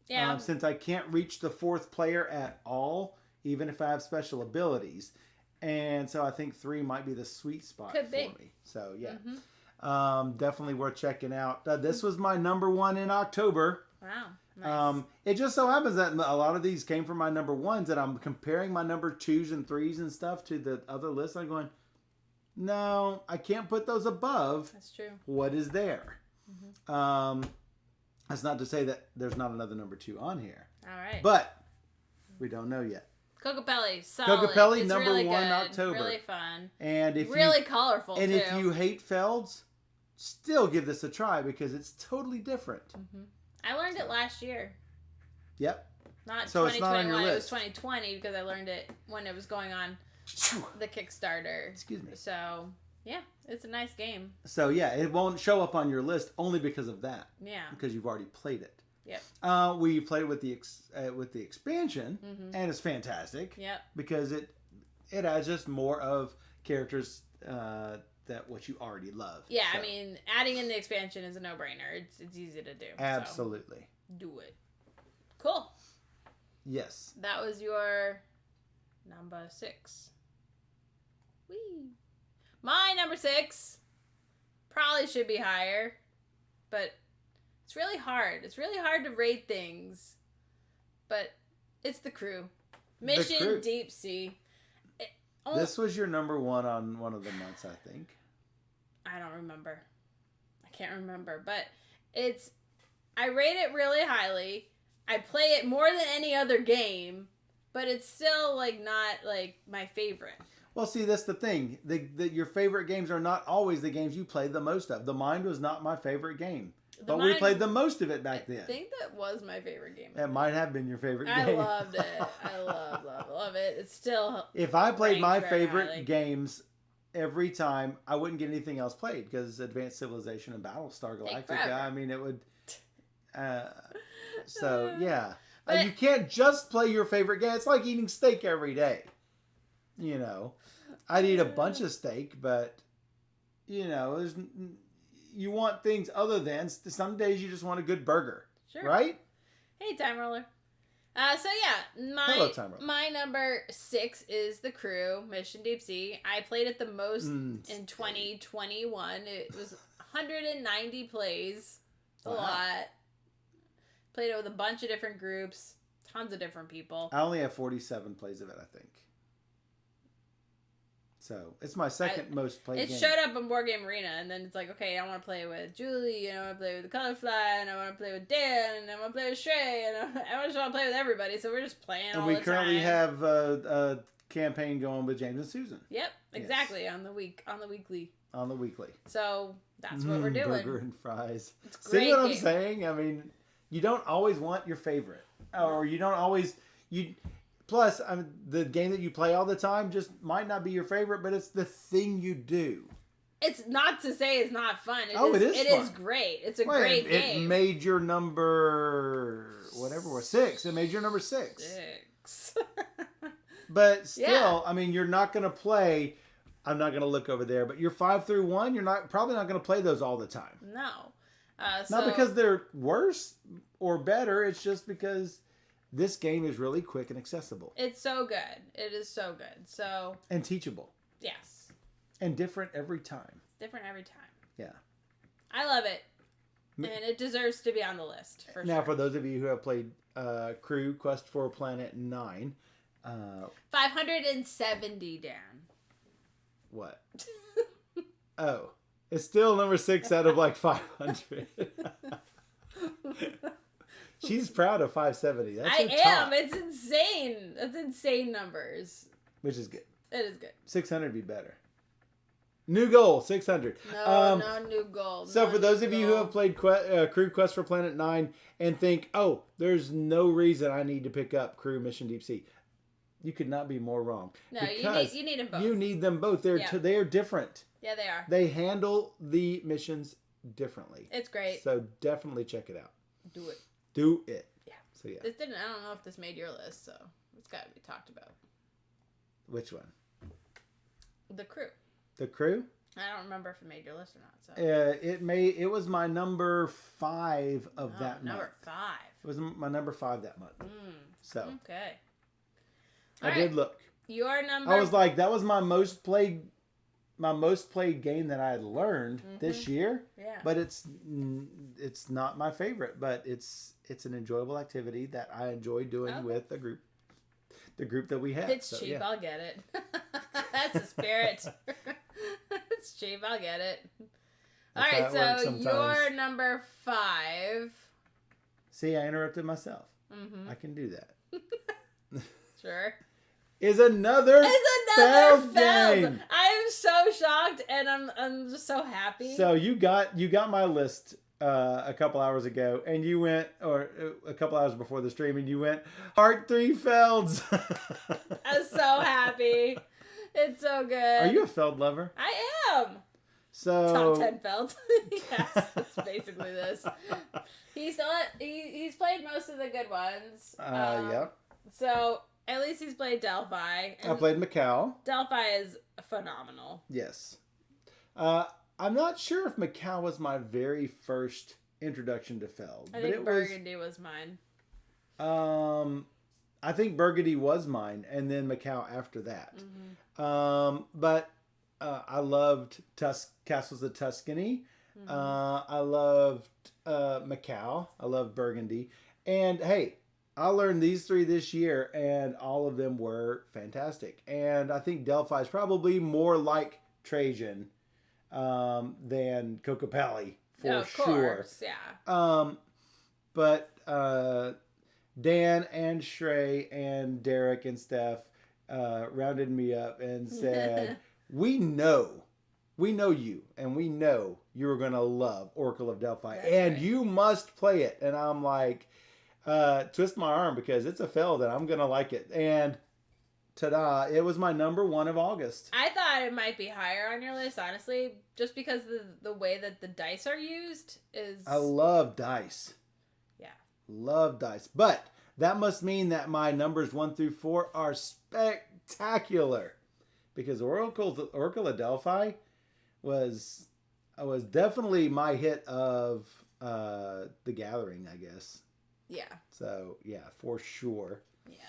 Yeah. Since I can't reach the 4th player at all, even if I have special abilities. And so I think 3 might be the sweet spot for me. So, yeah. Mm-hmm. Definitely worth checking out. This was my number 1 in October. Wow. Nice. It just so happens that a lot of these came from my number 1s, and I'm comparing my number 2s and 3s and stuff to the other lists. I'm going, no, I can't put those above. That's true. What is there? Mm-hmm. That's not to say that there's not another number 2 on here. All right. But we don't know yet. Cocopelli, solid. Cocopelli, it's number really 1 good. October. Really fun. And if really colorful, and too. if you hate Felds, still give this a try because it's totally different. Mm-hmm. I learned it last year. Yep. Not so 2021. It's not on your it list. was 2020 because I learned it when it was going on the Kickstarter. Excuse me. So, yeah, it's a nice game. So, yeah, it won't show up on your list only because of that. Yeah. Because you've already played it. Yep. We played with the expansion, and it's fantastic. Yep. Because it has just more of characters that what you already love. Yeah, so. I mean, adding in the expansion is a no-brainer. It's easy to do. Absolutely. So do it. Cool. Yes. That was your number 6. Whee. My number 6 probably should be higher, but it's really hard. It's really hard to rate things, but it's the Crew. Mission Deep Sea. This was your number 1 on one of the months, I think. I don't remember. I can't remember, but I rate it really highly. I play it more than any other game, but it's still not my favorite. Well, see, that's the thing. Your favorite games are not always the games you play the most of. The Mind was not my favorite game. But we played the most of it back then. I think that was my favorite game. It might have been your favorite game. I loved it. I love it. It's still... If I played my favorite games every time, I wouldn't get anything else played because Advanced Civilization and Battlestar Galactica, I mean, it would... so, yeah. But, you can't just play your favorite game. It's like eating steak every day. You know. I'd eat a bunch of steak, but, there's... You want things other than, some days you just want a good burger. Sure. Right? Hey, Time Roller. My number 6 is the Crew, Mission Deep Sea. I played it the most in 2021. It was 190 plays. A lot. Played it with a bunch of different groups. Tons of different people. I only have 47 plays of it, I think. So, it's my second most played game. It showed up on Board Game Arena, and then it's like, okay, I want to play with Julie, and I want to play with the Colorfly, and I want to play with Dan, and I want to play with Shay, and I just want to play with everybody, so we're just playing all the time. And we currently have a campaign going with James and Susan. Yep, exactly, yes. on the weekly. On the weekly. So, that's what we're doing. Burger and fries. It's great. See what I'm saying? I mean, you don't always want your favorite. Or you don't always... Plus, the game that you play all the time just might not be your favorite, but it's the thing you do. It's not to say it's not fun. It is fun. It is great. It's a great game. It made your number... Whatever it was. 6. It made your number 6. 6. But still, I mean, you're not going to play... I'm not going to look over there, but your 5 through 1, you're probably not going to play those all the time. No. Not because they're worse or better. It's just because... This game is really quick and accessible. It's so good. It is so good. So and teachable. Yes. And different every time. Different every time. Yeah. I love it. And it deserves to be on the list, for now, sure. for those of you who have played Crew, Quest for Planet 9. 570, Dan. What? Oh. It's still number 6 out of 500. She's proud of 570. That's her top. It's insane. That's insane numbers. Which is good. It is good. 600 would be better. New goal, 600. No new goal. So for those of you who have played Crew Quest for Planet 9 and think, oh, there's no reason I need to pick up Crew Mission Deep Sea, you could not be more wrong. No, you need them both. You need them both. They are different. Yeah, they are. They handle the missions differently. It's great. So definitely check it out. Do it. Do it. Yeah. So yeah. I don't know if this made your list, so it's got to be talked about. Which one? The Crew. The Crew? I don't remember if it made your list or not. So it was my number 5 of that month. Number 5. It was my number 5 that month. So okay. I did look. Your number. I was like, that was my most played game that I had learned this year. Yeah. But it's not my favorite, but it's an enjoyable activity that I enjoy doing with the group that we have. It's cheap. Yeah. I'll get it. That's the spirit. It's cheap. I'll get it. All right. So your number 5. See, I interrupted myself. I can do that. Sure. Is another Feld game. I am so shocked, and I'm just so happy. So you got my list a couple hours ago, and you went, or a couple hours before the stream, and you went Heart 3 Felds. I'm so happy. It's so good. Are you a Feld lover? I am. So top 10 Felds. Yes, it's basically this. He's played most of the good ones. Yep. So at least he's played Delphi. I played Macau. Delphi is phenomenal. Yes. I'm not sure if Macau was my very first introduction to Feld. I think Burgundy was mine. I think Burgundy was mine, and then Macau after that. But I loved Castles of Tuscany. Mm-hmm. I loved Macau. I loved Burgundy. And hey, I learned these three this year, and all of them were fantastic. And I think Delphi is probably more like Trajan than Cocopelli for of sure. Course, yeah. But Dan and Shrey and Derek and Steph rounded me up and said, we know you, and we know you're going to love Oracle of Delphi, That's and right. you must play it. And I'm like, twist my arm because it's a feld and I'm going to like it. And ta-da, it was my number 1 of August. I thought it might be higher on your list, honestly, just because the way that the dice are used is... I love dice. Yeah. Love dice. But that must mean that my numbers 1 through 4 are spectacular. Because Oracle of Delphi was definitely my hit of The Gathering, I guess. Yeah. So, yeah, for sure. Yes.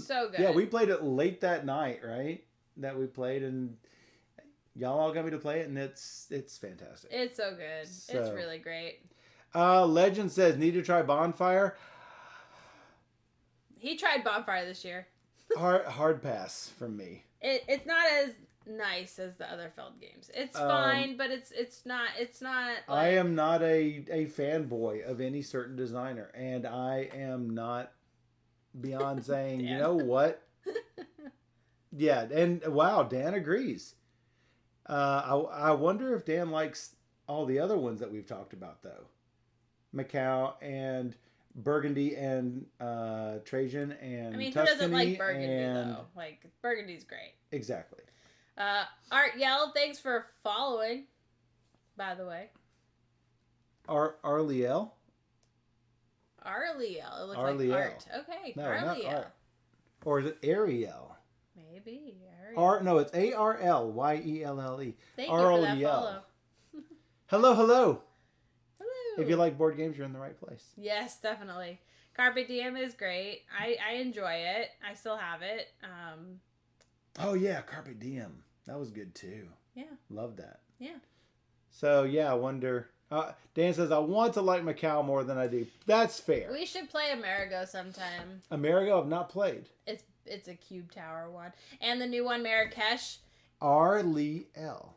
So good. Yeah, we played it late that night, right? That we played, and y'all all got me to play it, and it's fantastic. It's so good. It's really great. Legend says, need to try Bonfire. He tried Bonfire this year. hard pass from me. It's not as nice as the other Feld games. It's fine, but it's not like... I am not a fanboy of any certain designer, and I am not beyond saying, you know what? Yeah, and wow, Dan agrees. I wonder if Dan likes all the other ones that we've talked about, though. Macau and Burgundy and Trajan and I mean, Tuscany, who doesn't like Burgundy, though? Like, Burgundy's great. Exactly. Art Yell, thanks for following, by the way. Arliel? Arliel. It looks Arliel. like Art. Okay, No, Arliel. not Art. Or is it Ariel? Maybe. Ariel. No, it's ARLYELLE. Thank you for that follow. Hello. Hello. If you like board games, you're in the right place. Yes, definitely. Carpe Diem is great. I enjoy it. I still have it. Oh, yeah, Carpe Diem. That was good, too. Yeah. Love that. Yeah. So, yeah, I wonder... Dan says, I want to like Macau more than I do. That's fair. We should play Amerigo sometime. Amerigo, I've not played. It's a cube tower one. And the new one, Marrakesh. Arliel.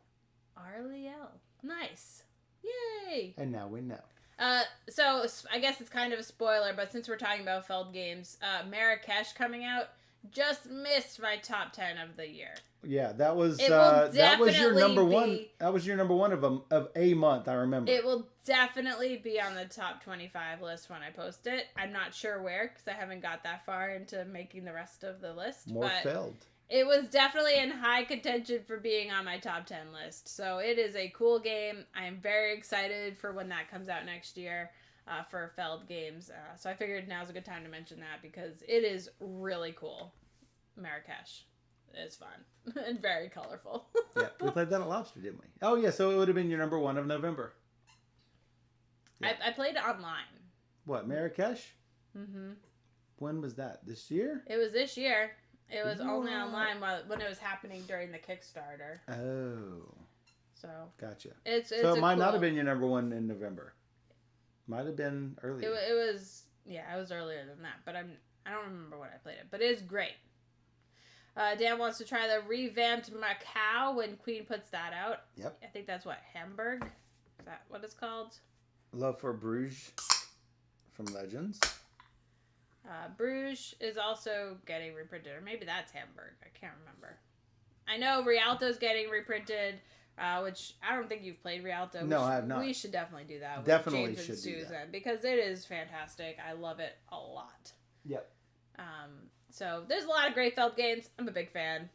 Nice. Yay. And now we know. So I guess it's kind of a spoiler, but since we're talking about Feld games, Marrakesh coming out just missed my top 10 of the year. Yeah, that was your definitely number one. That was your number one of a month. I remember. It will definitely be on the top 25 list when I post it. I'm not sure where because I haven't got that far into making the rest of the list. More Feld. It was definitely in high contention for being on my top 10 list. So it is a cool game. I am very excited for when that comes out next year for Feld games. So I figured now's a good time to mention that because it is really cool. Marrakesh is fun and very colorful. Yeah, we played that at Lobster, didn't we? Oh, yeah, so it would have been your number one of November. Yeah. I played it online. What, Marrakesh? Mm-hmm. When was that? This year? It was this year. It was only online when it was happening during the Kickstarter. Oh. So. Gotcha. It's so it might not have been your number one in November. Might have been earlier. It was, yeah, it was earlier than that. But I don't remember when I played it. But it's great. Dan wants to try the revamped Macau when Queen puts that out. Yep. I think that's what, Hamburg? Is that what it's called? Love for Bruges from Legends. Bruges is also getting reprinted, or maybe that's Hamburg. I can't remember. I know Rialto's getting reprinted, which I don't think you've played Rialto. No, I have not. We should definitely do that. Definitely with James and should do Susan that because it is fantastic. I love it a lot. Yep. So there's a lot of great Feld games. I'm a big fan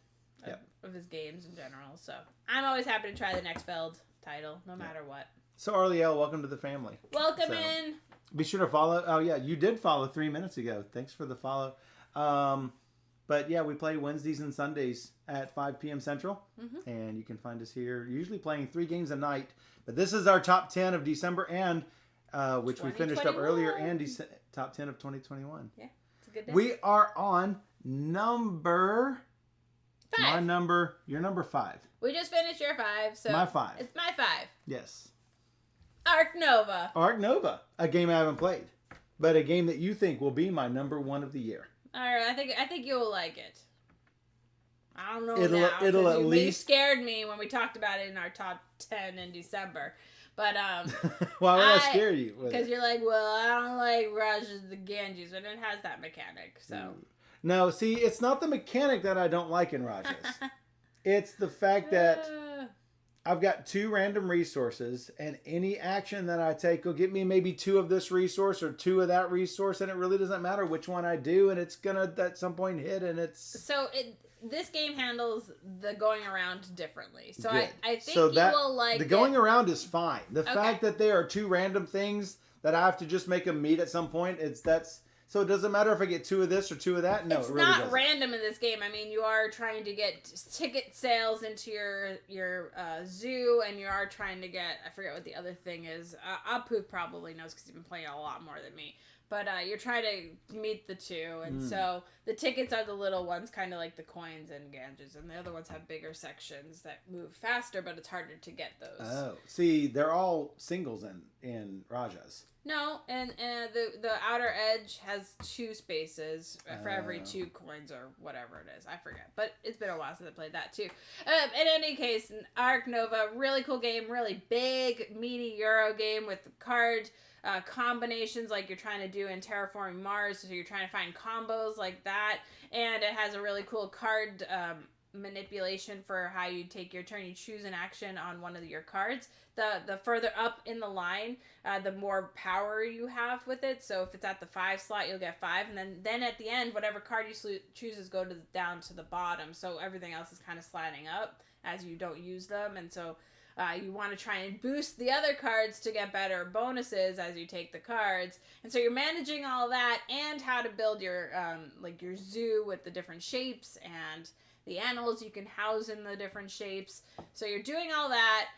of his games in general. So I'm always happy to try the next Feld title, no matter what. So Arliel, welcome to the family. Welcome in. Be sure to follow. Oh yeah, you did follow 3 minutes ago. Thanks for the follow. But yeah, we play Wednesdays and Sundays at 5 p.m. Central, and you can find us here. Usually playing 3 games a night. But this is our top 10 of December and which we finished up earlier, and top 10 of 2021. Yeah. Good day. We are on number 5. Your number 5. We just finished your 5, so my 5. It's my 5. Yes. Ark Nova. Ark Nova, a game I haven't played, but a game that you think will be my number 1 of the year. All right, I think you'll like it. I don't know It'll at least. You scared me when we talked about it in our top 10 in December. But why would I scare you? Because you're like, well, I don't like Rajas the Ganges, and it has that mechanic. So no, see, it's not the mechanic that I don't like in Rajas. It's the fact that I've got 2 random resources, and any action that I take will get me maybe 2 of this resource or 2 of that resource, and it really doesn't matter which one I do, and it's gonna at some point hit, and it's so this game handles the going around differently. So good. I think you will like the going around is fine. The fact that there are 2 random things that I have to just make them meet at some point, so it doesn't matter if I get 2 of this or 2 of that. No, it's it really not doesn't. random in this game. I mean, you are trying to get ticket sales into your zoo, and you are trying to get, I forget what the other thing is. Apu probably knows because he's been playing a lot more than me. But you're trying to meet the 2, and so the tickets are the little ones, kind of like the coins and Ganges, and the other ones have bigger sections that move faster, but it's harder to get those. Oh, see, they're all singles in Rajas. No, and the outer edge has 2 spaces for every 2 coins or whatever it is. I forget, but it's been a while since I played that too. In any case, Ark Nova, really cool game, really big, meaty Euro game with card combinations like you're trying to do in Terraforming Mars. So you're trying to find combos like that, and it has a really cool card manipulation for how you take your turn. You choose an action on one of your cards. The further up in the line, the more power you have with it. So if it's at the 5 slot, you'll get 5, and then at the end, whatever card you chooses go down to the bottom. So everything else is kind of sliding up as you don't use them, and so you want to try and boost the other cards to get better bonuses as you take the cards. And so you're managing all that and how to build your your zoo with the different shapes and the animals you can house in the different shapes. So you're doing all that.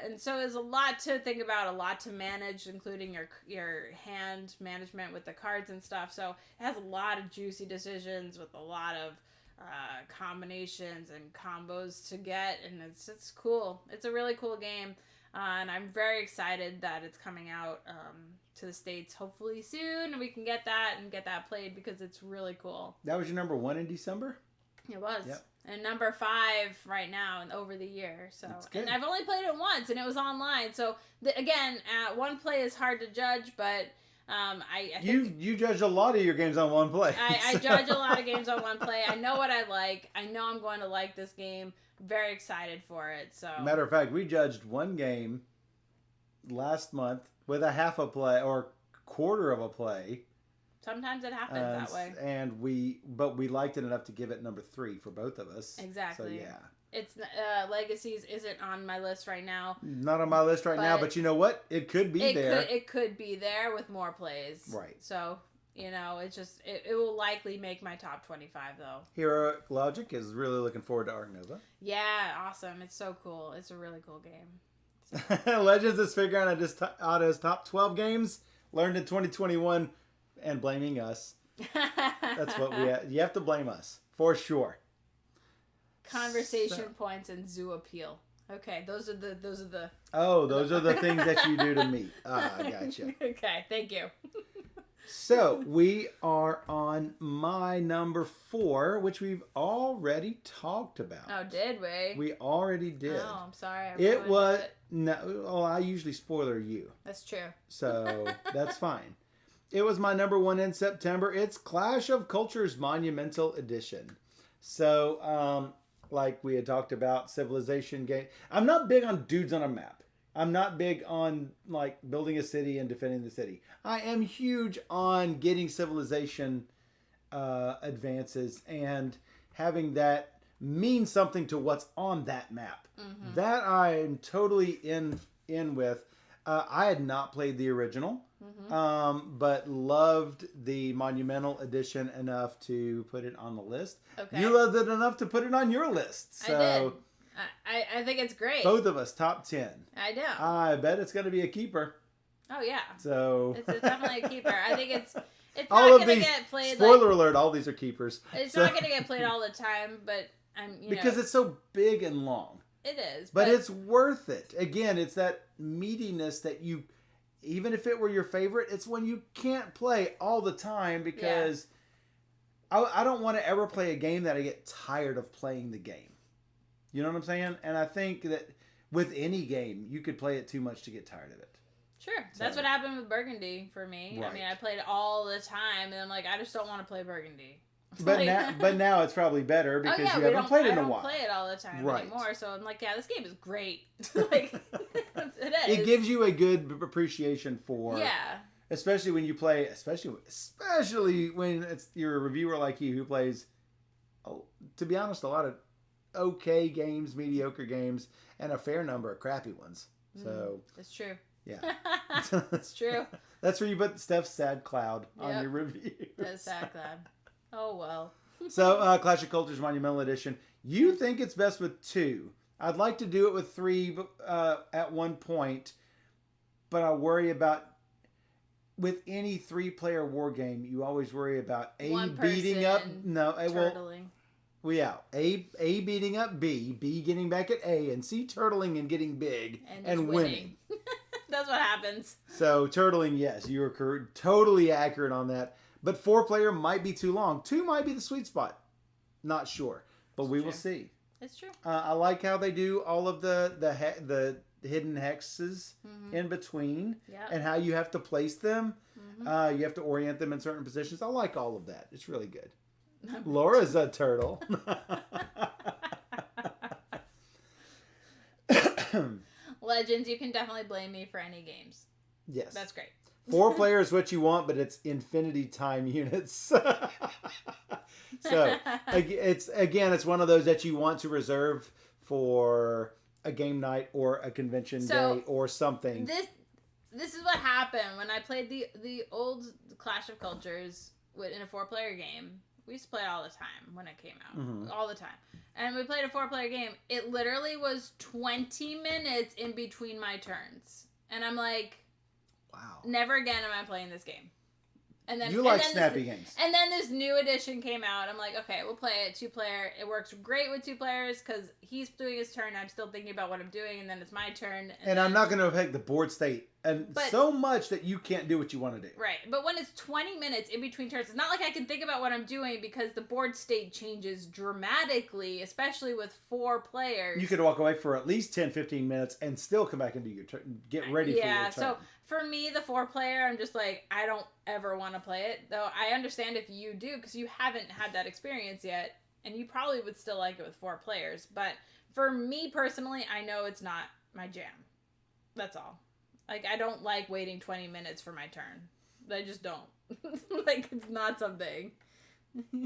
And so there's a lot to think about, a lot to manage, including your hand management with the cards and stuff. So it has a lot of juicy decisions with a lot of combinations and combos to get, and it's cool. It's a really cool game, and I'm very excited that it's coming out to the States hopefully soon, and we can get that played because it's really cool. That was your number 1 in December? It was. Yep. And number 5 right now and over the year. So, and I've only played it once, and it was online. So again, one play is hard to judge, but I think you judge a lot of your games on one play. I judge a lot of games on one play. I know what I like. I know I'm going to like this game. Very excited for it. So matter of fact, we judged one game last month with a half a play or quarter of a play. Sometimes it happens that way. And we liked it enough to give it number 3 for both of us. Exactly. So yeah. It's Legacies isn't on my list right now. Not on my list right now, but you know what? It could be there. It could be there with more plays. Right. So, it's just it will likely make my top 25 though. Heroic Logic is really looking forward to Ark Nova. Yeah, awesome. It's so cool. It's a really cool game. So. Legends is figuring out his top 12 games learned in 2021 and blaming us. That's what you have to blame us for sure. Conversation points and zoo appeal. Okay, those are the those are the things that you do to me. I gotcha. Okay, thank you. So we are on my number 4, which we've already talked about. Oh, did we? We already did. Oh, I'm sorry. It was no. Oh, I usually spoiler you. That's true. So that's fine. It was my number 1 in September. It's Clash of Cultures Monumental Edition. So, like we had talked about, civilization game. I'm not big on dudes on a map. I'm not big on like building a city and defending the city. I am huge on getting civilization advances and having that mean something to what's on that map. Mm-hmm. That I am totally in with. I had not played the original, but loved the Monumental Edition enough to put it on the list. Okay. You loved it enough to put it on your list. So I did. I think it's great. Both of us, top 10. I do. I bet it's going to be a keeper. Oh, yeah. So it's definitely a keeper. I think it's all not of going to these, get played. Spoiler alert, all these are keepers. It's not going to get played all the time, but because it's so big and long. It is. But it's worth it. Again, it's that meatiness that you, even if it were your favorite, it's when you can't play all the time because I don't want to ever play a game that I get tired of playing the game. You know what I'm saying? And I think that with any game, you could play it too much to get tired of it. Sure. That's what happened with Burgundy for me. Right. I mean, I played it all the time, and I'm like, I just don't want to play Burgundy. But now it's probably better because you haven't played it in a while. I don't play it all the time anymore, so I'm like, yeah, this game is great. Like, it is. It gives you a good appreciation for... Yeah. Especially when you play... Especially when it's you're a reviewer like you who plays, to be honest, a lot of okay games, mediocre games, and a fair number of crappy ones. So... It's true. Yeah. It's true. That's where you put Steph's Sad Cloud on your review. That's Sad Cloud. Oh, well. So, Clash of Cultures Monumental Edition. You think it's best with 2. I'd like to do it with 3 at one point, but I worry about, with any 3-player war game, you always worry about A beating up... No, turtling. Well, yeah. A beating up B getting back at A, and C turtling and getting big and winning. That's what happens. So, turtling, yes, you are totally accurate on that. But 4-player might be too long. 2 might be the sweet spot. Not sure. But we will see. It's true. I like how they do all of the hidden hexes in between. Yep. And how you have to place them. You have to orient them in certain positions. I like all of that. It's really good. Laura's a turtle. Legends, you can definitely blame me for any games. Yes. That's great. 4-player is what you want, but it's infinity time units. So it's one of those that you want to reserve for a game night or a convention day or something. This is what happened when I played the old Clash of Cultures in a 4-player game. We used to play it all the time when it came out. All the time. And we played a 4-player game. It literally was 20 minutes in between my turns. And I'm like... Wow. Never again am I playing this game. And then snappy games. And then this new edition came out. I'm like, okay, we'll play it 2-player. It works great with 2 players because he's doing his turn. I'm still thinking about what I'm doing, and then it's my turn. And I'm not going to affect the board state so much that you can't do what you want to do. Right. But when it's 20 minutes in between turns, it's not like I can think about what I'm doing because the board state changes dramatically, especially with 4 players. You could walk away for at least 10, 15 minutes and still come back and do your turn. Get ready for your turn. Yeah, so for me, the 4-player, I'm just like, I don't ever want to play it. Though I understand if you do, because you haven't had that experience yet, and you probably would still like it with 4 players. But for me personally, I know it's not my jam. That's all. Like, I don't like waiting 20 minutes for my turn. I just don't. Like, it's not something.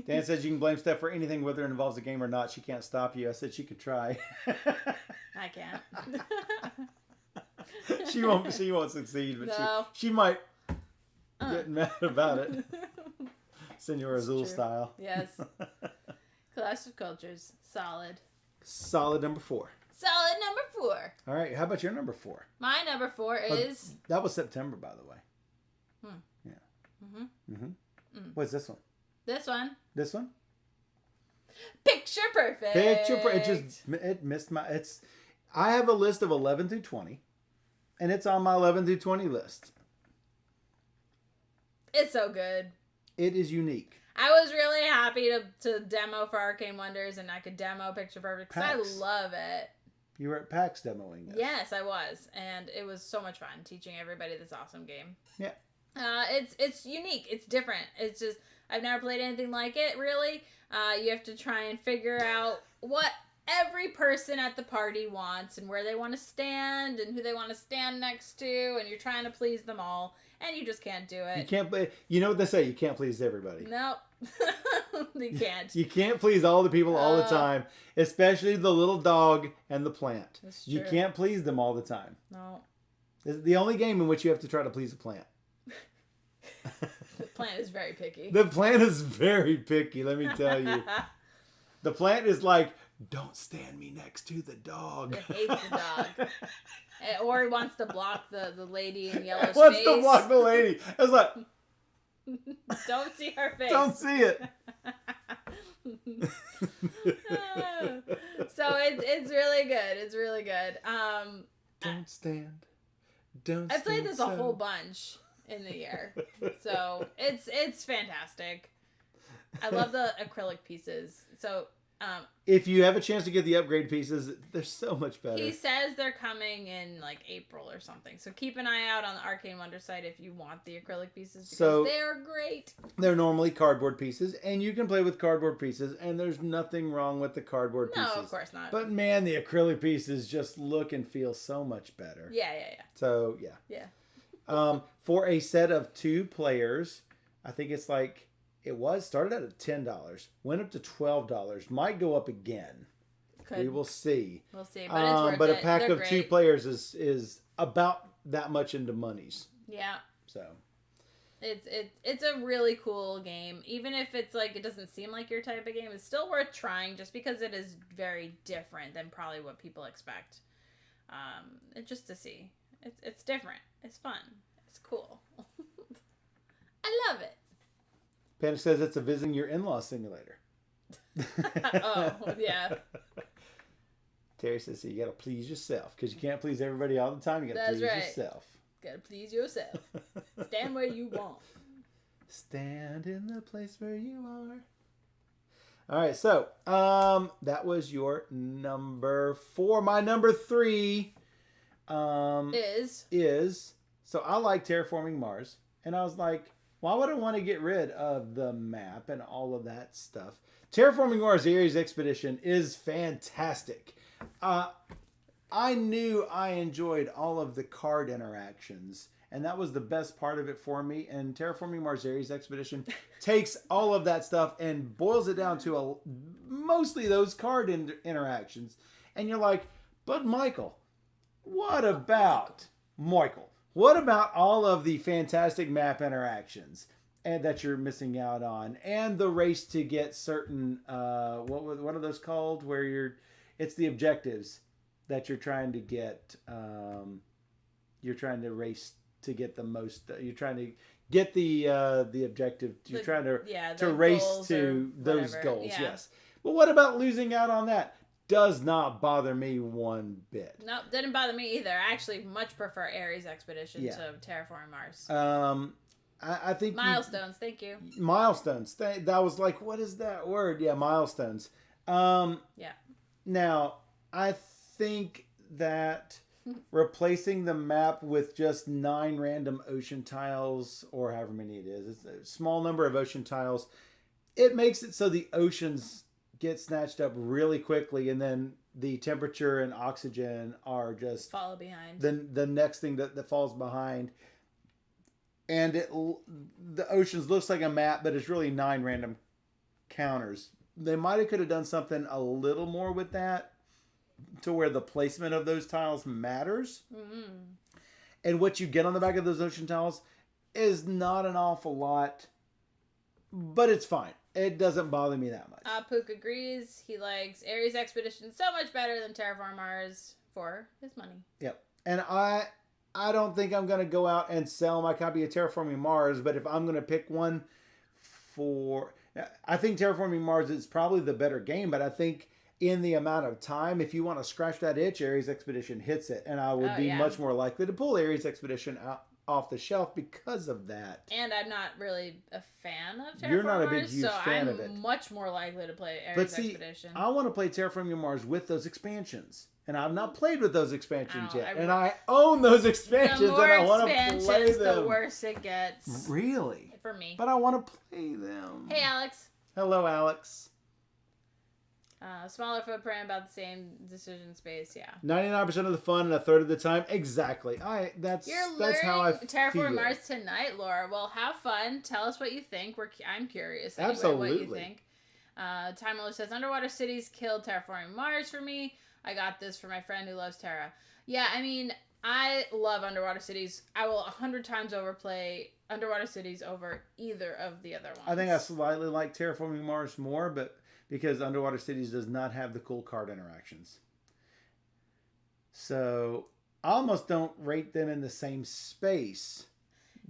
Dan says you can blame Steph for anything, whether it involves a game or not. She can't stop you. I said she could try. I can't. She won't succeed, but she might get mad about it. Senor Azul style. Yes. Clash of Cultures. Solid. Solid number 4. Solid number 4. All right. How about your number 4? My number 4 is... That was September, by the way. Yeah. What's this one? This one. This one? Picture Perfect. It missed my... I have a list of 11 through 20. And it's on my 11 through 20 list. It's so good. It is unique. I was really happy to demo for Arcane Wonders, and I could demo Picture Perfect because I love it. You were at PAX demoing this. Yes, I was. And it was so much fun teaching everybody this awesome game. Yeah. It's unique. It's different. It's just, I've never played anything like it, really. You have to try and figure out what every person at the party wants and where they want to stand and who they want to stand next to, and you're trying to please them all, and you just can't do it. You can't play. You know what they say? You can't please everybody. Nope. You can't. You can't please all the people all the time, especially the little dog and the plant. That's true. You can't please them all the time. No. It's the only game in which you have to try to please a plant. The plant is very picky. The plant is very picky, let me tell you. The plant is like, don't stand me next to the dog. It hates the dog. Or he wants to block the lady in yellow's face. Wants to block the lady. I was like... Don't see her face. Don't see it. So it's really good. It's really good. Don't stand. Don't. I played this a so. whole bunch in the year, so it's fantastic. I love the acrylic pieces. So. If you have a chance to get the upgrade pieces, they're so much better. He says they're coming in like April or something. So keep an eye out on the Arcane Wonder site if you want the acrylic pieces because they're great. They're normally cardboard pieces, and you can play with cardboard pieces, and there's nothing wrong with the cardboard pieces. No, of course not. But man, the acrylic pieces just look and feel so much better. Yeah. So, yeah. For a set of 2 players, I think it's like... It started out at $10, went up to $12, might go up again. We will see. We'll see, but it's worth it. A pack They're of great. 2 players is about that much into monies. Yeah. So it's a really cool game. Even if it's like it doesn't seem like your type of game, it's still worth trying just because it is very different than probably what people expect. Just to see. It's different. It's fun. It's cool. I love it. Panic says it's a visiting your in-law simulator. Oh, yeah. Terry says, so you got to please yourself because you can't please everybody all the time. You got to please yourself. Got to please yourself. Stand where you want. Stand in the place where you are. All right, so that was your number 4. My number 3 is so I like Terraforming Mars, and I was like, why would I want to get rid of the map and all of that stuff? Terraforming Mars Ares Expedition is fantastic. I knew I enjoyed all of the card interactions, and that was the best part of it for me. And Terraforming Mars Ares Expedition takes all of that stuff and boils it down to mostly those card interactions. And you're like, but Michael, what about all of the fantastic map interactions and that you're missing out on, and the race to get certain what are those called? Where it's the objectives that you're trying to get. You're trying to race to get the most. You're trying to get the objective. You're trying to race to those goals. Yeah. Yes. But what about losing out on that? Does not bother me one bit. No, didn't bother me either. I actually much prefer Ares Expedition to Terraforming Mars. I think milestones. Thank you. Milestones. That was like, what is that word? Yeah, milestones. Yeah. Now, I think that replacing the map with just 9 random ocean tiles, or however many it is, it's a small number of ocean tiles. It makes it so the oceans get snatched up really quickly, and then the temperature and oxygen are just follow behind. The next thing that falls behind, and the oceans looks like a map, but it's really 9 random counters. They could have done something a little more with that, to where the placement of those tiles matters, and what you get on the back of those ocean tiles is not an awful lot, but it's fine. It doesn't bother me that much. Pook agrees. He likes Ares Expedition so much better than Terraform Mars for his money. Yep. And I don't think I'm going to go out and sell my copy of Terraforming Mars, but if I'm going to pick one I think Terraforming Mars is probably the better game, but I think in the amount of time, if you want to scratch that itch, Ares Expedition hits it, and I would be much more likely to pull Ares Expedition off the shelf because of that. And I'm not really a fan of Terraforming Mars. You're not a big, huge fan of it. So I'm much more likely to play Ares Expedition. I want to play Terraforming Mars with those expansions. And I've not played with those expansions yet. And I own those expansions, and I want to play them. The worse it gets. Really? For me. But I want to play them. Hey, Alex. Hello, Alex. Smaller footprint, about the same decision space, yeah. 99% of the fun and a third of the time. Exactly. That's how I feel. Terraform Mars tonight, Laura. Well, have fun. Tell us what you think. I'm curious. Anyway, absolutely. What you think. Time Miller says, Underwater Cities killed Terraforming Mars for me. I got this for my friend who loves Terra. Yeah, I mean, I love Underwater Cities. I will 100 times overplay Underwater Cities over either of the other ones. I think I slightly like Terraforming Mars more, but because Underwater Cities does not have the cool card interactions. So I almost don't rate them in the same space.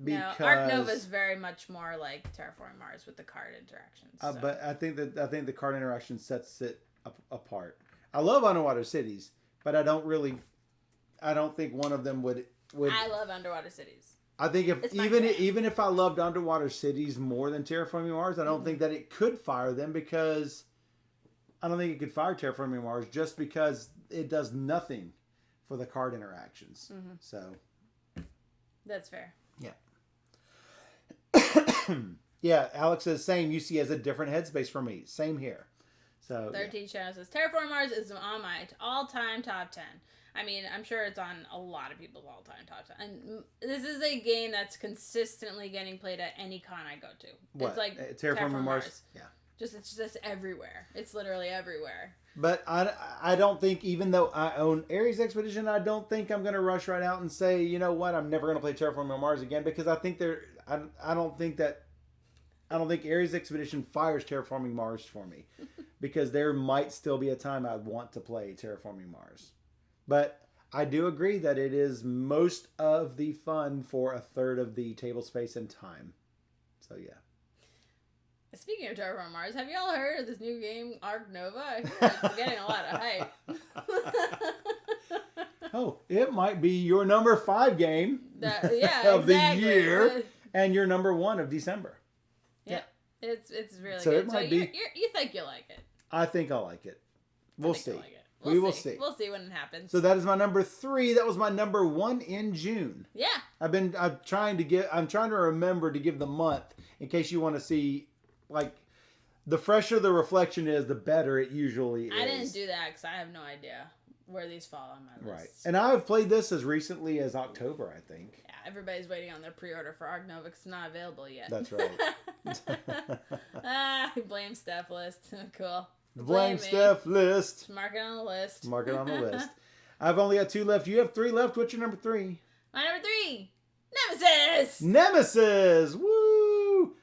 because Ark Nova is very much more like Terraforming Mars with the card interactions. So. But I think the card interaction sets it apart. I love Underwater Cities, but I don't think one of them would. I love Underwater Cities. I think even if I loved Underwater Cities more than Terraforming Mars, I don't think that it could fire them, because I don't think it could fire Terraforming Mars just because it does nothing for the card interactions. Mm-hmm. So that's fair. Yeah. Yeah, Alex says same. UC has a different headspace for me. Same here. So 13 Shadow says Terraform Mars is on my all-time top 10. I mean, I'm sure it's on a lot of people's all-time top 10. And this is a game that's consistently getting played at any con I go to. What? It's like Terraform Mars. Yeah. It's just everywhere. It's literally everywhere. But I don't think, even though I own Ares Expedition, I don't think I'm going to rush right out and say, you know what, I'm never going to play Terraforming Mars again, because I think I don't think Ares Expedition fires Terraforming Mars for me, because there might still be a time I'd want to play Terraforming Mars. But I do agree that it is most of the fun for a third of the table space and time. So yeah. Speaking of Terraform Mars, have you all heard of this new game, Ark Nova? I hear it's getting a lot of hype. Oh, it might be your number 5 game of the year and your number 1 of December. Yeah. It's really so good. It might be, you think you like it. I think I'll like it. We'll see. We will see. We'll see when it happens. So that is my number 3. That was my number 1 in June. Yeah. I'm trying to remember to give the month, in case you want to see, like, the fresher the reflection is, the better it usually is. I didn't do that because I have no idea where these fall on my list. Right. And I've played this as recently as October, I think. Yeah, everybody's waiting on their pre-order for Ark Nova because it's not available yet. That's right. Blame Steph list. Cool. Blame Steph list. Just mark it on the list. Mark it on the list. I've only got 2 left. You have 3 left. What's your number 3? My number 3, Nemesis. Nemesis. Woo!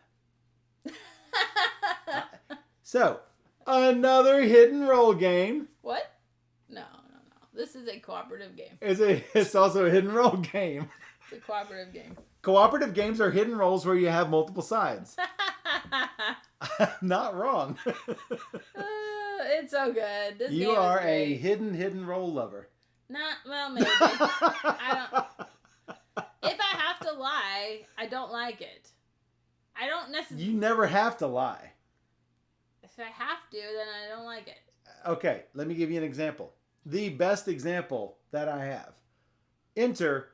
So, another hidden role game. What? No. This is a cooperative game. It's also a hidden role game. It's a cooperative game. Cooperative games are hidden roles where you have multiple sides. Not wrong. It's so good. This you game are is great. A hidden role lover. Well, maybe. I don't. If I have to lie, I don't like it. I don't necessarily. You never have to lie. If I have to, then I don't like it. Okay, let me give you an example. The best example that I have. Enter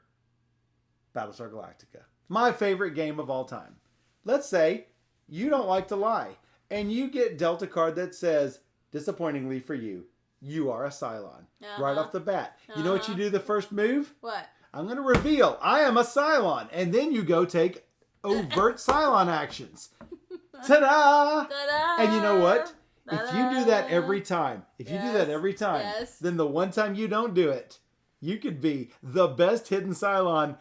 Battlestar Galactica. My favorite game of all time. Let's say you don't like to lie, and you get dealt a card that says, disappointingly for you, you are a Cylon. Right off the bat. You know what you do the first move? What? I'm going to reveal I am a Cylon. And then you go take overt Cylon actions. Ta-da! Ta-da! And you know what? Ta-da! If you do that every time, then the one time you don't do it, you could be the best hidden Cylon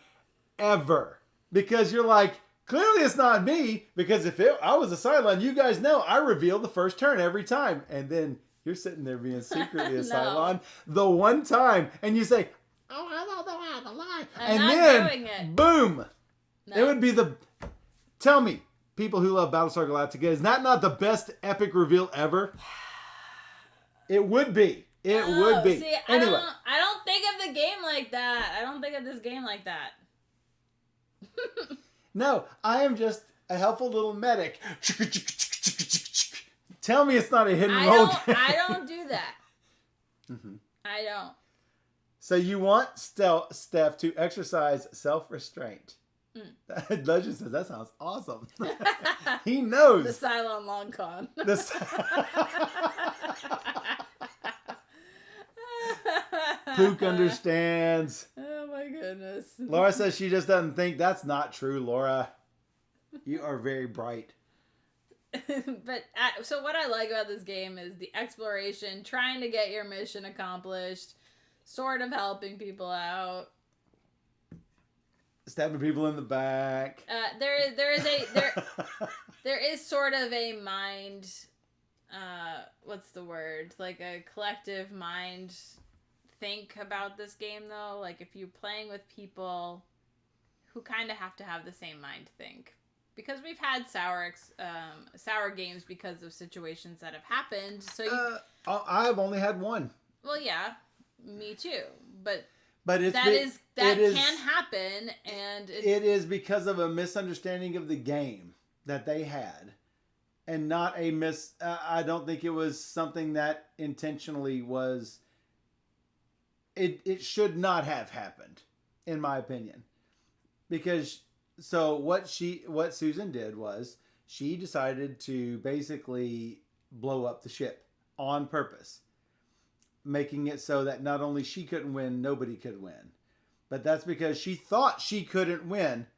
ever. Because you're like, clearly it's not me, because if I was a Cylon, you guys know I reveal the first turn every time. And then you're sitting there being secretly a Cylon the one time, and you say, oh, I don't know how to lie. I'm not doing it. Boom. No. It would be tell me, people who love Battlestar Galactica, is that not the best epic reveal ever? It would be. It would be. See, anyway. I don't think of the game like that. I don't think of this game like that. No, I am just a helpful little medic. Tell me it's not a hidden role game. I don't do that. Mm-hmm. I don't. So you want Steph to exercise self-restraint. Legend says that sounds awesome. He knows. The Cylon long con. Pook understands. Oh my goodness. Laura says she just doesn't think. That's not true, Laura. You are very bright. But so what I like about this game is the exploration, trying to get your mission accomplished, sort of helping people out, stabbing people in the back. There is sort of a mind. What's the word? Like a collective mind. Think about this game though. Like if you're playing with people who kind of have to have the same mind think. Because we've had sour games because of situations that have happened. So I've only had one. Well, yeah, me too. But that can happen, and it is because of a misunderstanding of the game that they had, and not a I don't think it was something that intentionally was. It should not have happened, in my opinion, because. So what Susan did was she decided to basically blow up the ship on purpose, making it so that not only she couldn't win, nobody could win. But that's because she thought she couldn't win,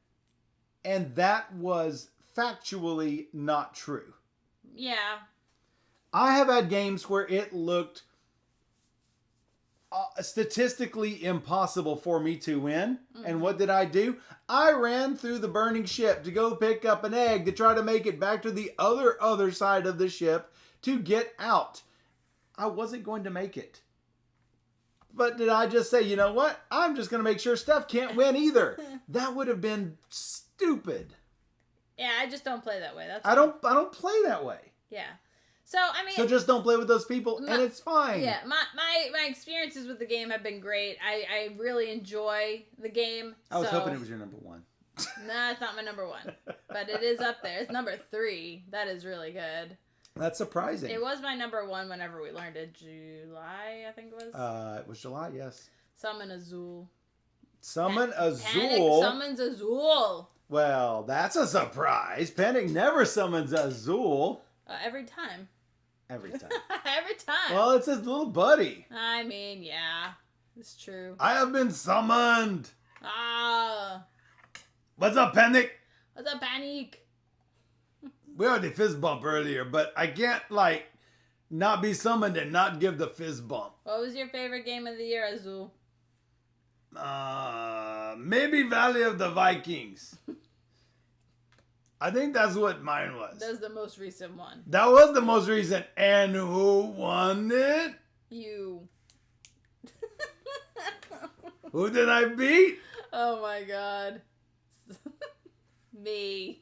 and that was factually not true. Yeah. I have had games where it looked statistically impossible for me to win. And what did I do? I ran through the burning ship to go pick up an egg to try to make it back to the other side of the ship to get out. I wasn't going to make it. But did I just say, you know what? I'm just going to make sure Steph can't win either. That would have been stupid. Yeah, I just don't play that way. I don't play that way. Yeah. So, I mean... So just don't play with those people, and it's fine. Yeah, my experiences with the game have been great. I really enjoy the game. I was hoping it was your number one. Nah, it's not my number one. But it is up there. It's number 3. That is really good. That's surprising. It was my number 1 whenever we learned it. July, I think it was. It was July, yes. Summon Azul. Summon Azul? Panic summons Azul. Well, that's a surprise. Panic never summons Azul. Every time. Every time. Every time. Well, it's his little buddy. I mean, yeah. It's true. I have been summoned. Ah. What's up, Panic? What's up, Panic? We already fist bump earlier, but I can't, not be summoned and not give the fist bump. What was your favorite game of the year, Azul? Maybe Valley of the Vikings. I think that's what mine was. That was the most recent one. That was the most recent. And who won it? You. Who did I beat? Oh my god. Me.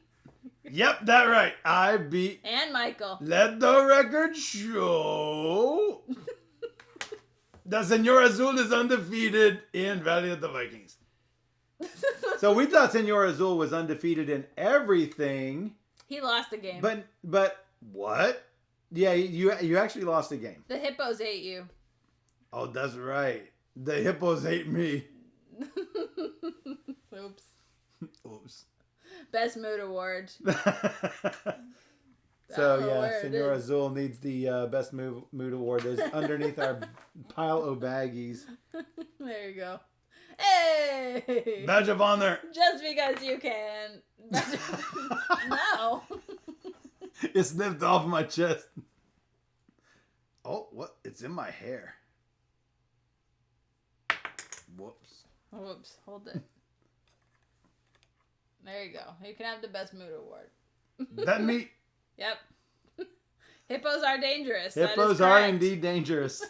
Yep, that's right. I beat... And Michael. Let the record show that Senor Azul is undefeated in Valley of the Vikings. So we thought Senor Azul was undefeated in everything. He lost a game. But what? Yeah, you actually lost a game. The hippos ate you. Oh, that's right. The hippos ate me. Oops. Oops. Best mood award. So yeah, Senor Azul needs the best mood award. Is underneath our pile of baggies. There you go. Hey! Badge of honor. Just because you can. No. It snipped off my chest. Oh, what? It's in my hair. Whoops. Whoops. Hold it. There you go. You can have the best mood award. That me? Yep. Hippos are dangerous. Hippos are indeed dangerous.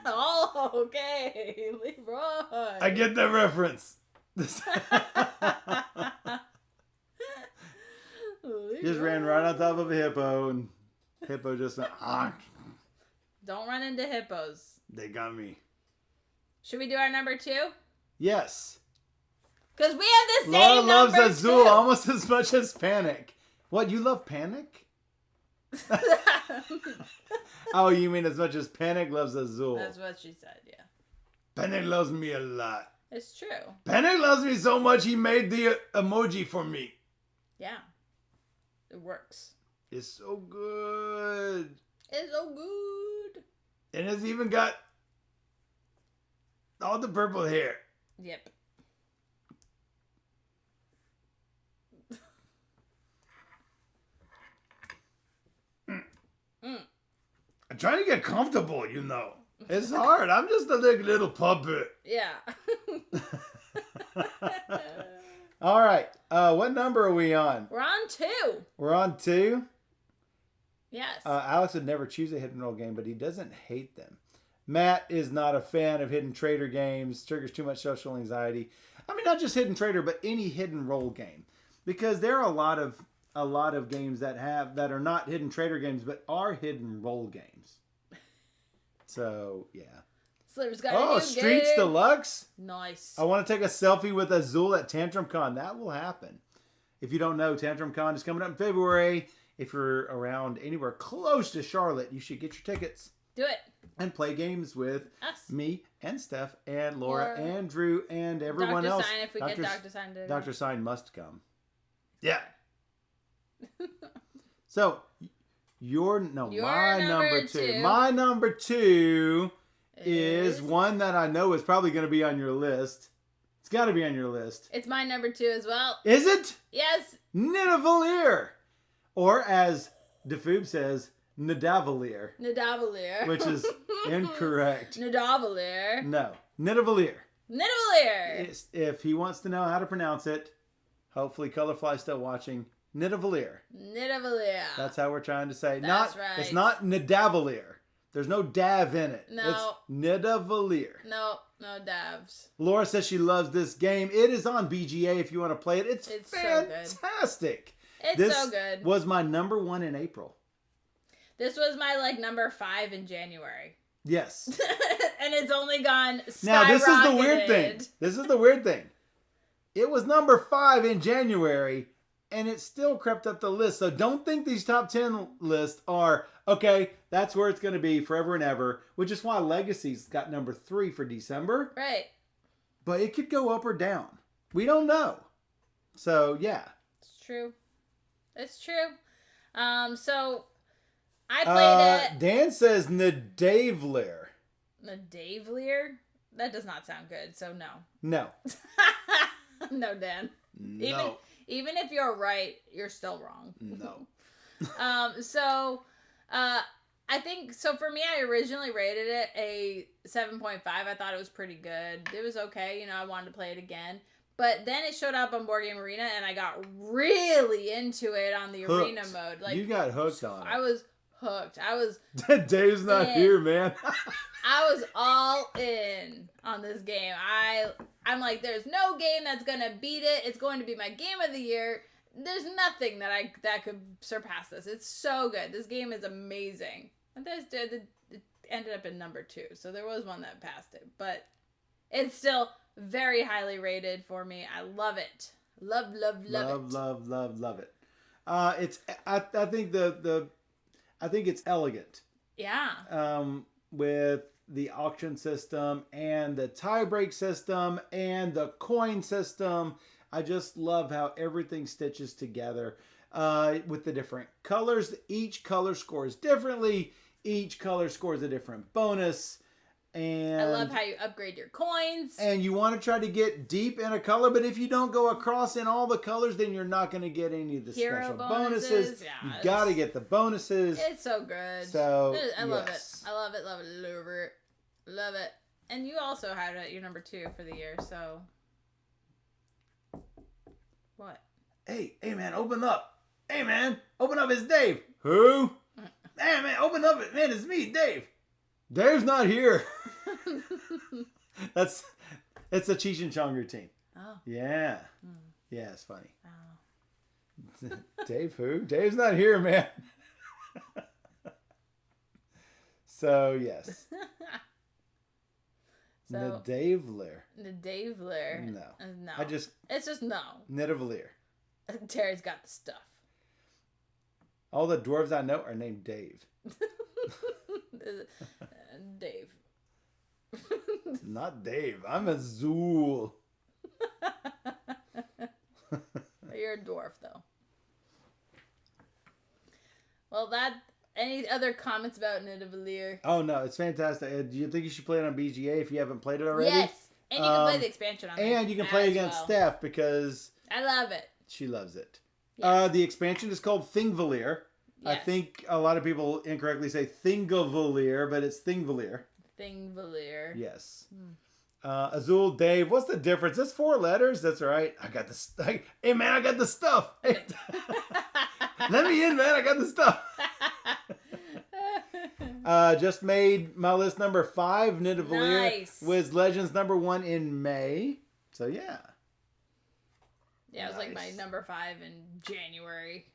Oh, okay. Leroy. I get that reference. Just ran right on top of a hippo, and hippo just went, ah. Don't run into hippos. They got me. Should we do our number 2? Yes. Because we have the Laura same loves number Azul 2. almost as much as Panic. What, you love Panic? Oh, you mean as much as Panic loves Azul? That's what she said, yeah. Panic loves me a lot. It's true. Panic loves me so much he made the emoji for me. Yeah. It works. It's so good. It's so good. And it's even got all the purple hair. Yep. I'm trying to get comfortable, you know. It's hard. I'm just a little puppet. Yeah. All right. What number are we on? We're on 2. We're on 2? Yes. Alex would never choose a hit and roll game, but he doesn't hate them. Matt is not a fan of hidden trader games. Triggers too much social anxiety. I mean, not just hidden trader, but any hidden role game, because there are a lot of games that are not hidden trader games, but are hidden role games. So yeah. Slivers got a new Streets game. Deluxe. Nice. I want to take a selfie with Azul at Tantrum Con. That will happen. If you don't know, Tantrum Con is coming up in February. If you're around anywhere close to Charlotte, you should get your tickets. Do it. And play games with us, me and Steph and Laura and Drew and everyone else. Sign if we get Dr. Sign to Dr. Sign must come. Yeah. So my number two. My number two is one that I know is probably going to be on your list. It's got to be on your list. It's my number two as well. Is it? Yes. Nidavellir. Or as DeFoob says, Nidavellir. Nidavellir. Which is incorrect. Nidavellir. No. Nidavellir. Nidavellir. If he wants to know how to pronounce it, hopefully Colorfly's still watching. Nidavellir. Nidavellir. That's how we're trying to say. That's right. It's not Nidavellir. There's no dav in it. No. It's Nidavellir. No davs. Laura says she loves this game. It is on BGA if you want to play it. It's fantastic. It's so good. This was my number 1 in April. This was my number 5 in January. Yes. And it's only gone skyrocketed. Now this is the weird thing. It was number 5 in January, and it still crept up the list. So don't think these top 10 lists are, okay, that's where it's going to be forever and ever, which is why Legacy's got number 3 for December. Right. But it could go up or down. We don't know. So, yeah. It's true. So I played it. Dan says Nidavellir. Nidavellir? That does not sound good, so no. No. No, Dan. No. Even if you're right, you're still wrong. No. I think, so for me, I originally rated it a 7.5. I thought it was pretty good. It was okay. I wanted to play it again. But then it showed up on Board Game Arena, and I got really into it on the arena mode. Like, you got hooked on it. I was hooked. Dave's not here, man. I was all in on this game. I'm like, there's no game that's gonna beat it. It's going to be my game of the year. There's nothing that could surpass this. It's so good. This game is amazing. And it ended up in number 2, so there was one that passed it, but it's still very highly rated for me. I love it. Love it. I think it's elegant. Yeah. With the auction system and the tie-break system and the coin system. I just love how everything stitches together with the different colors. Each color scores differently. Each color scores a different bonus. And I love how you upgrade your coins. And you want to try to get deep in a color, but if you don't go across in all the colors, then you're not going to get any of the special bonuses. Yeah, you got to get the bonuses. It's so good. So I love it. I love it. Love it. And you also had it at your number 2 for the year, so. What? Hey, man, open up. Hey, man, open up. It's Dave. Who? Hey, man, open up. Man, it's me, Dave. Dave's not here. It's a Cheech and Chong routine. Oh. Yeah. Yeah, it's funny. Oh. Dave who? Dave's not here, man. So, yes. Nidavellir. Nidavellir. No. No. It's just no. Nidavellir. Terry's got the stuff. All the dwarves I know are named Dave. Dave. Not Dave. I'm Azul. You're a dwarf, though. Well, any other comments about Nidavellir? Oh, no. It's fantastic. Do you think you should play it on BGA if you haven't played it already? Yes. And you can play the expansion on it. And you can play against Steph because... I love it. She loves it. Yeah. The expansion is called Thingvellir. Yes. I think a lot of people incorrectly say Thingvellir, but it's Thingvellir. Thingvellir. Yes. Azul, Dave, what's the difference? That's 4 letters. That's right. I got the hey, man, I got the stuff. Let me in, man. I got the stuff. Just made my list number 5. Nidavellir Nice. was Legends number 1 in May. So yeah. Yeah, it was like my number 5 in January.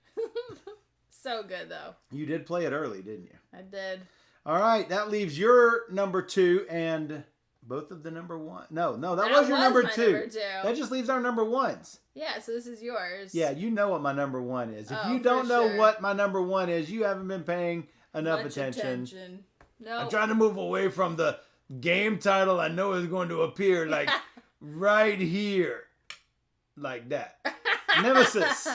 So good though. You did play it early, didn't you? I did. All right, that leaves your number 2 and both of the number 1. No, that was your number 2. Number 2. That just leaves our number 1s. Yeah, so this is yours. Yeah, you know what my number 1 is. If you don't know what my number 1 is, you haven't been paying enough attention. No. I'm trying to move away from the game title I know is going to appear like right here. Like that. Nemesis.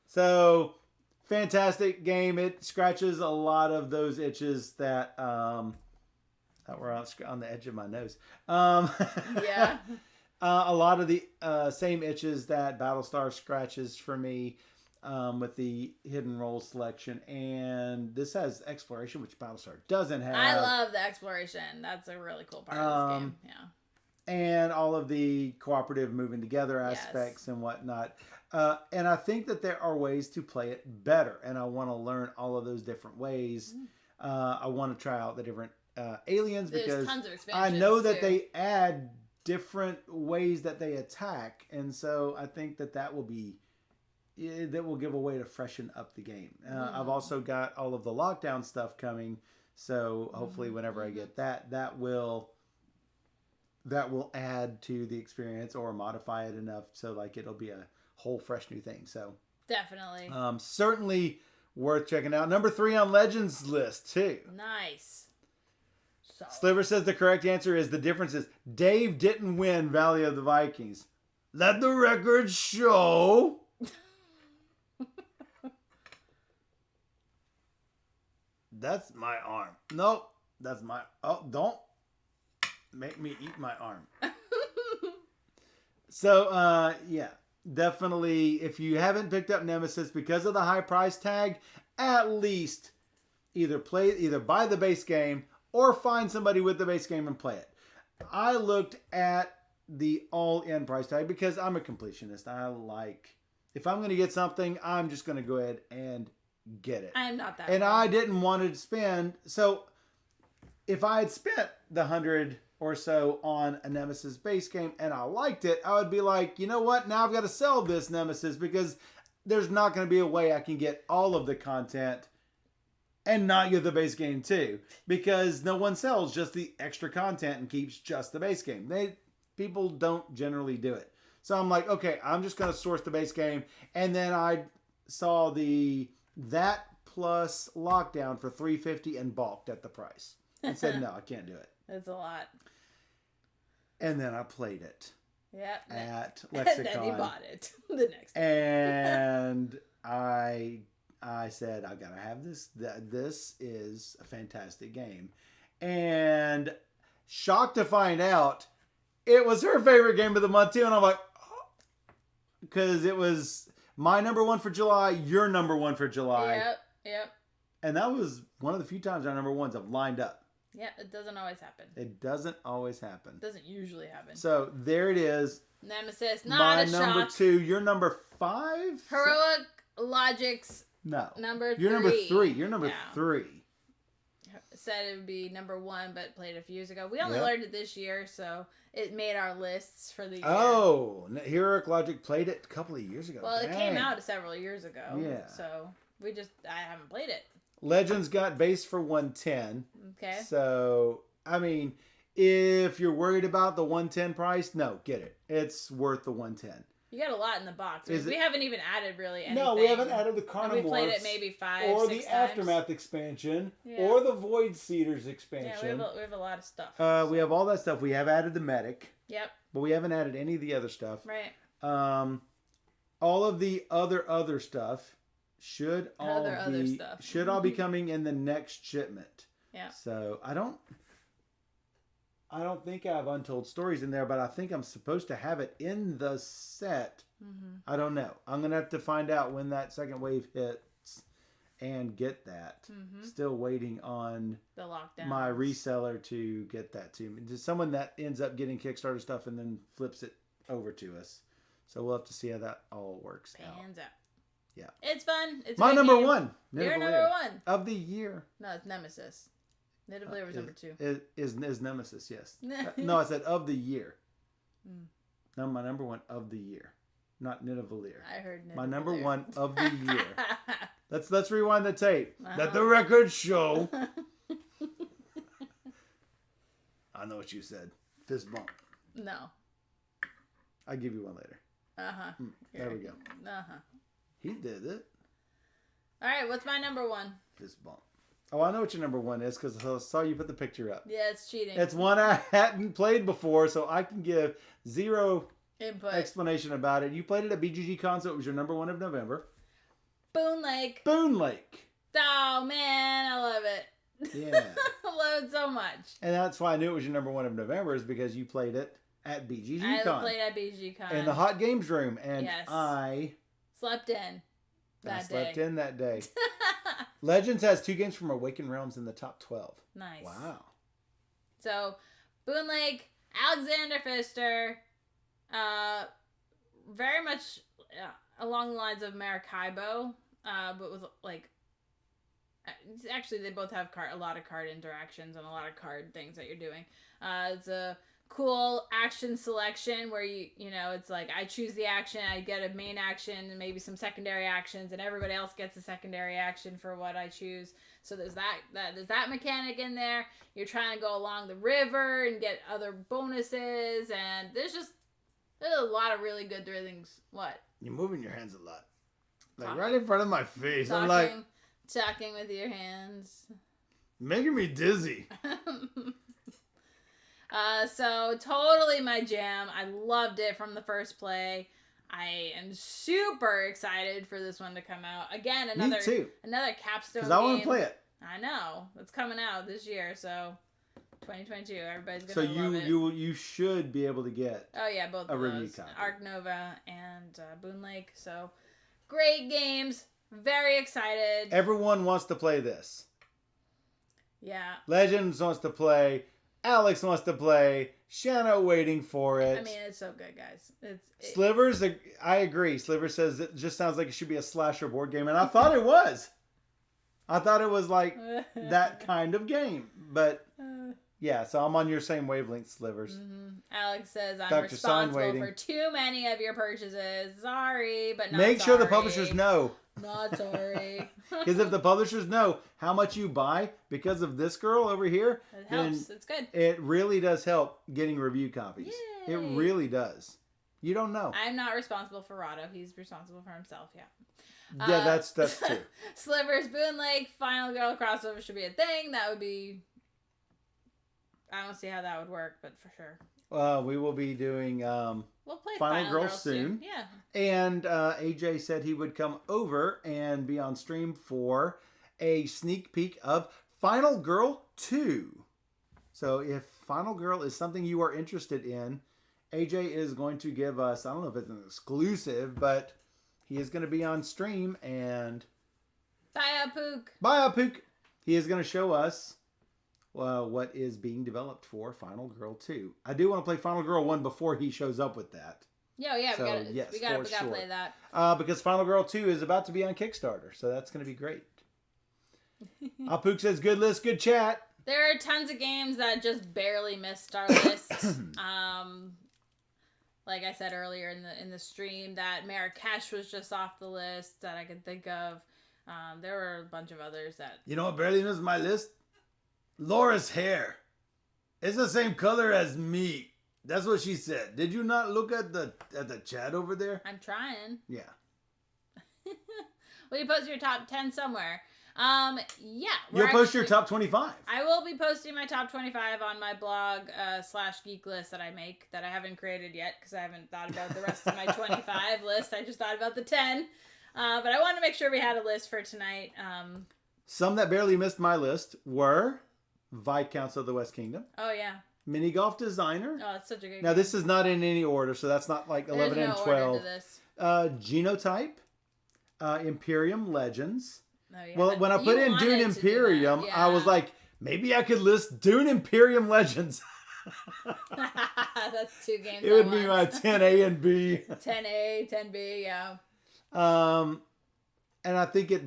So, fantastic game. It scratches a lot of those itches that were on the edge of my nose. Yeah. A lot of the same itches that Battlestar scratches for me with the hidden role selection. And this has exploration, which Battlestar doesn't have. I love the exploration. That's a really cool part of this game. Yeah. And all of the cooperative moving together aspects and whatnot. And I think that there are ways to play it better. And I want to learn all of those different ways. I want to try out the different aliens because tons of I know that they add different ways that they attack. And so I think that will give a way to freshen up the game. I've also got all of the lockdown stuff coming. So hopefully whenever I get that will add to the experience or modify it enough so like it'll be a whole fresh new thing. So definitely. Certainly worth checking out. Number 3 on Legends list too. Nice. So. Sliver says the correct answer is the difference is Dave didn't win Valley of the Vikings. Let the record show. That's my arm. Nope. That's my... Oh, don't make me eat my arm. So, yeah. Definitely, if you haven't picked up Nemesis because of the high price tag, at least either buy the base game or find somebody with the base game and play it. I looked at the all-in price tag because I'm a completionist. If I'm going to get something, I'm just going to go ahead and get it. I'm not that. And I didn't want to spend. So if I had spent the 100 or so on a Nemesis base game and I liked it, I would be like, you know what? Now I've got to sell this Nemesis because there's not going to be a way I can get all of the content and not get the base game too, because no one sells just the extra content and keeps just the base game. People don't generally do it. So I'm like, okay, I'm just going to source the base game. And then I saw that plus Lockdown for $350 and balked at the price and said, no, I can't do it. That's a lot. And then I played it. Yeah. At Lexicon. And then you bought it the next day. And I said, I gotta have this. This is a fantastic game. And shocked to find out it was her favorite game of the month too. And I'm like, because it was my number 1 for July, your number 1 for July. Yep. And that was one of the few times our number 1s have lined up. Yeah, it doesn't always happen. It doesn't always happen. It doesn't usually happen. So there it is. Nemesis, not my a shock. number 2. Your number 5. Heroic Logic's no. Number 3. You're number 3. You're number 3. Said it would be number 1, but played a few years ago. We only learned it this year, so it made our lists for the year. Oh, Heroic Logic played it a couple of years ago. Well, it came out several years ago. Yeah. So I haven't played it. Legends got base for 110. Okay. So, I mean, if you're worried about the 110 price, no, get it. It's worth the 110. You got a lot in the box. We haven't even added really anything. No, we haven't added the Carnivores. And we played it maybe 5, or 6 the times. Aftermath expansion, or the Void Seeders Yeah, expansion. we have a lot of stuff. We have all that stuff. We have added the Medic. Yep. But we haven't added any of the other stuff. Right. All of the other stuff should all be coming in the next shipment. Yeah. So I don't think I have Untold Stories in there, but I think I'm supposed to have it in the set. Mm-hmm. I don't know. I'm gonna have to find out when that second wave hits and get that. Mm-hmm. Still waiting on the lockdown. My reseller to get that to me. Just someone that ends up getting Kickstarter stuff and then flips it over to us. So we'll have to see how that all works out. Yeah. It's fun. It's my number one. Your number one. Of the year. No, it's Nemesis. Nidavellir was number 2. Is Nemesis, yes. No, I said of the year. No, my number one of the year. Not Nidavellir. I heard Nidavellir. My number one of the year. Let's rewind the tape. Let the record show. I know what you said. Fist bump. No. I'll give you one later. There we go. He did it. All right, what's my number one? Fist bump. Oh, I know what your number one is because I saw you put the picture up. Yeah, it's cheating. It's one I hadn't played before, so I can give zero input explanation about it. You played it at BGG Con, so it was your number one of November. Boone Lake. Boone Lake. Oh, man, I love it. Yeah. I love it so much. And that's why I knew it was your number one of November is because you played it at BGG Con. I played at BGG Con. In the Hot Games room. And yes. I slept in that day. Legends has 2 games from Awakened Realms in the top 12. Nice. Wow. So, Boone Lake, Alexander Pfister, very much along the lines of Maracaibo, but with like, actually they both have a lot of card interactions and a lot of card things that you're doing. It's a cool action selection where you know it's like I choose the action, I get a main action and maybe some secondary actions, and everybody else gets a secondary action for what I choose. So there's that mechanic in there. You're trying to go along the river and get other bonuses, and there's a lot of really good things. What? You're moving your hands a lot, like right in front of my face. Talking, I'm like talking with your hands, making me dizzy. So totally my jam. I loved it from the first play. I am super excited for this one to come out. Again, another capstone game. Because I want to play it. I know. It's coming out this year, so 2022. Everybody's going to love it. So you should be able to get both a of review those. copy. Arc Nova and Boone Lake. So great games. Very excited. Everyone wants to play this. Yeah. Legends wants to play. Alex wants to play. Shanna waiting for it. I mean, it's so good, guys. Slivers, I agree. Sliver says it just sounds like it should be a slasher board game, and I thought it was. I thought it was like that kind of game, but yeah. So I'm on your same wavelength, Slivers. Mm-hmm. Alex says I'm Dr. responsible for too many of your purchases. Sorry, but not Make sure the publishers know. Not sorry. Because if the publishers know how much you buy because of this girl over here, it helps. It's good. It really does help getting review copies. Yay. It really does. You don't know. I'm not responsible for Rado. He's responsible for himself. Yeah. Yeah, that's true. Slivers, Boone Lake, Final Girl crossover should be a thing. That would be. I don't see how that would work, but for sure. We will be doing we'll play Final Girl soon. Yeah. And AJ said he would come over and be on stream for a sneak peek of Final Girl 2. So if Final Girl is something you are interested in, AJ is going to give us, I don't know if it's an exclusive, but he is going to be on stream and... Bye, Pook. He is going to show us what is being developed for Final Girl 2. I do want to play Final Girl 1 before he shows up with that. Yeah, so, we gotta play that. Because Final Girl 2 is about to be on Kickstarter, so that's going to be great. Apook says, good list, good chat. There are tons of games that just barely missed our list. Like I said earlier in the stream, that Marrakesh was just off the list that I could think of. There were a bunch of others that... You know what barely missed my list? Laura's hair. It's the same color as me. That's what she said. Did you not look at the chat over there? I'm trying. Yeah. Will you post your top 10 somewhere? Yeah. You'll post your top 25. I will be posting my top 25 on my blog / geek list that I make that I haven't created yet because I haven't thought about the rest of my 25 list. I just thought about the 10. But I wanted to make sure we had a list for tonight. Some that barely missed my list were Viscounts of the West Kingdom. Oh, yeah. Mini Golf Designer. Oh, it's such a good Now, game. this is not in any order, so that's not like 11 and 12. Order to this. Genotype. Imperium Legends. Oh, yeah. Well, when I put in Dune Imperium, I was like, maybe I could list Dune Imperium Legends. That's 2 games. It would be my 10A and B. 10A, 10B, yeah. And I think it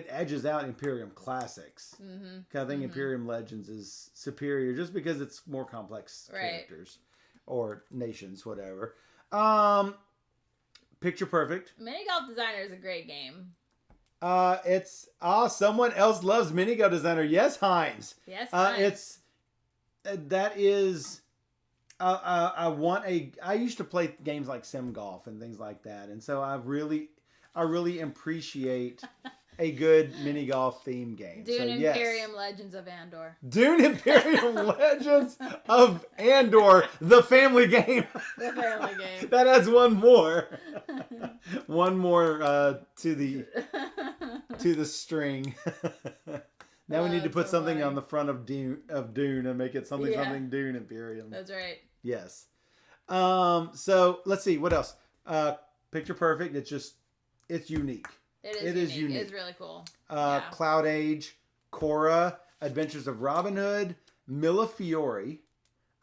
edges out Imperium Classics. I think Imperium Legends is superior just because it's more complex characters or nations, whatever. Picture Perfect. Mini Golf Designer is a great game. Someone else loves Mini Golf Designer. Yes, Heinz. Yes, Heinz. I used to play games like Sim Golf and things like that, and so I really appreciate a good mini golf theme game. Dune Imperium Legends of Andor. Dune Imperium Legends of Andor, the family game. The family game. That adds one more. One more to the string. Now we need to put something on the front of Dune and make it something Dune Imperium. That's right. Yes. So let's see what else. Picture Perfect. It's unique. It is unique. It's really cool. Cloud Age, Korra, Adventures of Robin Hood, Millefiori.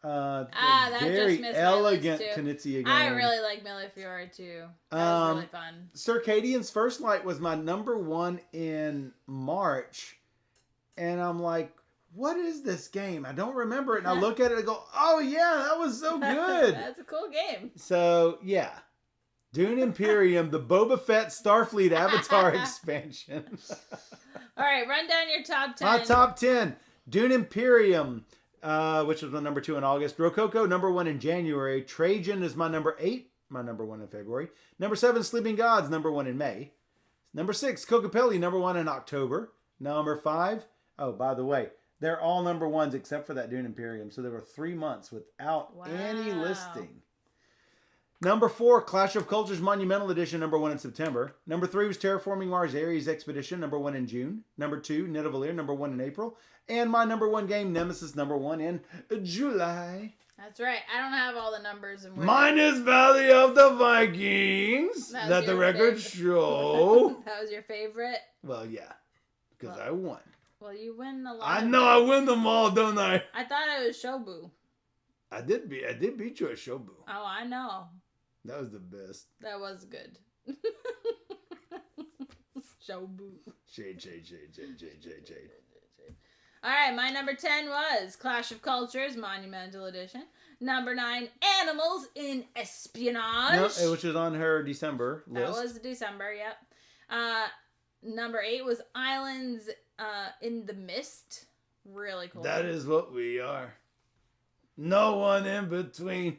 That very just elegant Knizia game. I really like Millefiori too. That was really fun. Circadian's First Light was my number 1 in March, and I'm like, what is this game? I don't remember it. And I look at it and go, oh yeah, that was so good. That's a cool game. So yeah. Dune Imperium, the Boba Fett Starfleet Avatar expansion. All right, run down your top 10. My top 10. Dune Imperium, which was my number 2 in August. Rococo, number 1 in January. Trajan is my number 8, my number 1 in February. Number 7, Sleeping Gods, number 1 in May. Number 6, Kokopelli, number 1 in October. Number 5, oh, by the way, they're all number 1s except for that Dune Imperium. So there were 3 months without any listing. Number 4, Clash of Cultures Monumental Edition, number 1 in September. Number 3 was Terraforming Mars Ares Expedition, number 1 in June. Number 2, Nidavellir, number 1 in April. And my number 1 game, Nemesis, number 1 in July. That's right. I don't have all the numbers. Mine is Valley of the Vikings. Let the record show. That was your favorite? Well, yeah, because I won. Well, you win a lot. I know I win them all, don't I? I thought it was Shobu. I did beat you at Shobu. Oh, I know. That was the best. That was good. Shobu. Shade. All right, my number 10 was Clash of Cultures Monumental Edition. Number 9, Animals in Espionage. No, which is on her December list. That was December, yep. Number 8 was Islands in the Mist. Really cool. That is what we are. No one in between.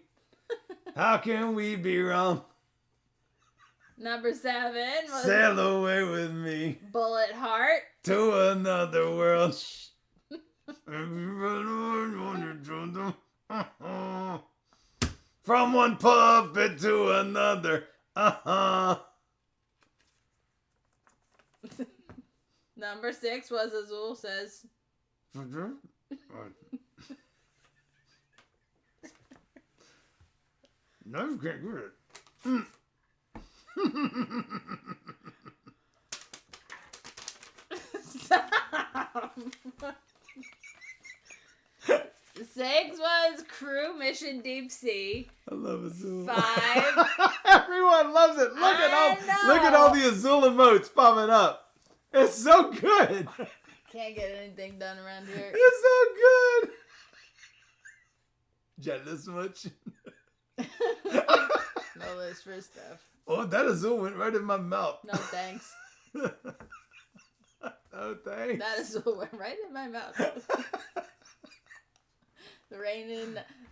How can we be wrong? Number 7 was Sail away with me. Bullet Heart. To another world. From one puppet to another. Number 6 was Azul Says. No, you can't do it. 6 was Crew Mission Deep Sea. I love Azul. 5. Everyone loves it. Look at all the Azul emotes popping up. It's so good. Can't get anything done around here. It's so good. Jealous much? No list for Steph. Oh, that Azul went right in my mouth. No thanks. No thanks. That Azul went right in my mouth.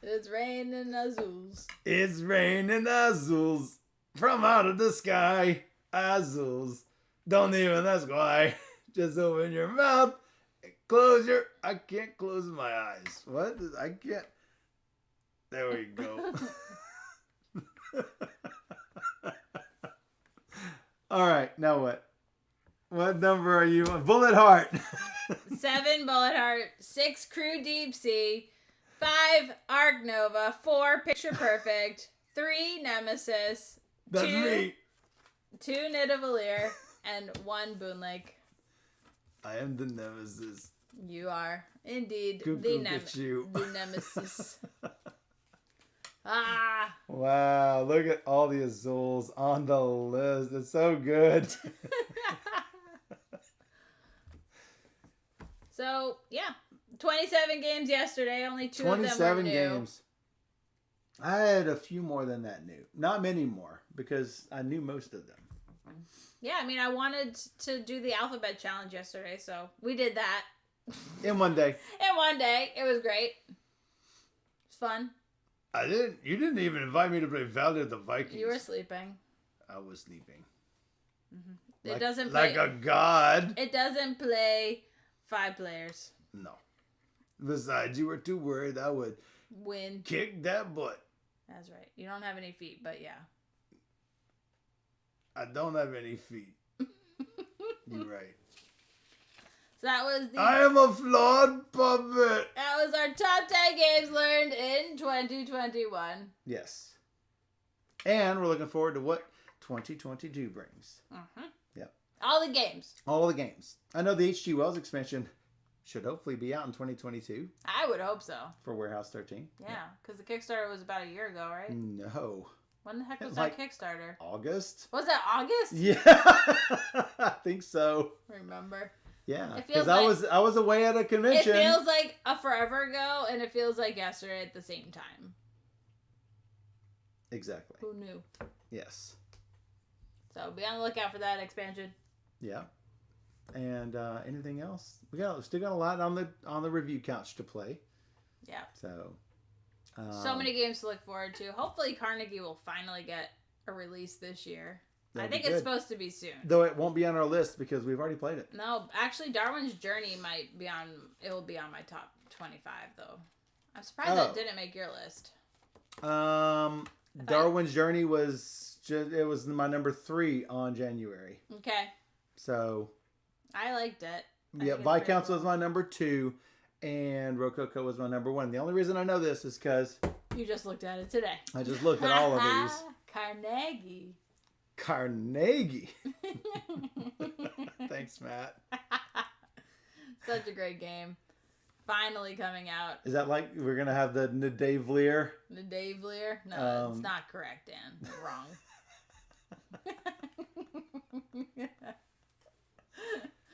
It's raining Azuls. It's raining Azuls from out of the sky. Azuls. Don't even ask why. Just open your mouth. I can't close my eyes. What? I can't. There we go. All right, now what? What number are you on? Bullet Heart. 7 Bullet Heart, 6 Crew Deep Sea, 5 Arc Nova, 4 Picture Perfect, 3 Nemesis, That's me. 2 Nidavellir, and 1 Boon Lake. I am the Nemesis. You are indeed the Nemesis. Ah! Wow, look at all the Azuls on the list. It's so good. So, yeah. 27 games yesterday. Only 2 of them were 27 new. games. I had a few more than that new. Not many more, because I knew most of them. Yeah, I mean, I wanted to do the alphabet challenge yesterday, so we did that. In one day. In one day. It was great. It's fun. You didn't even invite me to play Valley of the Vikings. You were sleeping. I was sleeping. Mm-hmm. Like, It doesn't play. like a god. It doesn't play 5 players. No. Besides, you were too worried I would Win. kick that butt. That's right. You don't have any feet, but yeah. I don't have any feet. You're right. So that was I am a flawed puppet. That was our top 10 games learned in 2021. Yes. And we're looking forward to what 2022 brings. Mm-hmm. Yep. All the games. All the games. I know the H.G. Wells expansion should hopefully be out in 2022. I would hope so. For Warehouse 13. Yeah, because the Kickstarter was about a year ago, right? No. When the heck was Like that Kickstarter? August? Was that August? Yeah. I think so. Remember? Yeah. It feels Because I was away at a convention. It feels like a forever ago, and it feels like yesterday at the same time. Exactly. Who knew? Yes. So be on the lookout for that expansion. Yeah. And anything else? We still got a lot on the review couch to play. Yeah. So many games to look forward to. Hopefully Carnegie will finally get a release this year. I think it's supposed to be soon. Though it won't be on our list because we've already played it. No, actually Darwin's Journey it will be on my top 25 though. I'm surprised that didn't make your list. Darwin's Journey was my number 3 on January. Okay. So I liked it. Yeah, Viscounts was my number 2 and Rococo was my number 1. The only reason I know this is because you just looked at it today. I just looked at all of these. Carnegie. Thanks, Matt. Such a great game. Finally coming out. Is that like we're going to have the Nadavlier? Nadavlier? No, it's not correct, Dan. Wrong.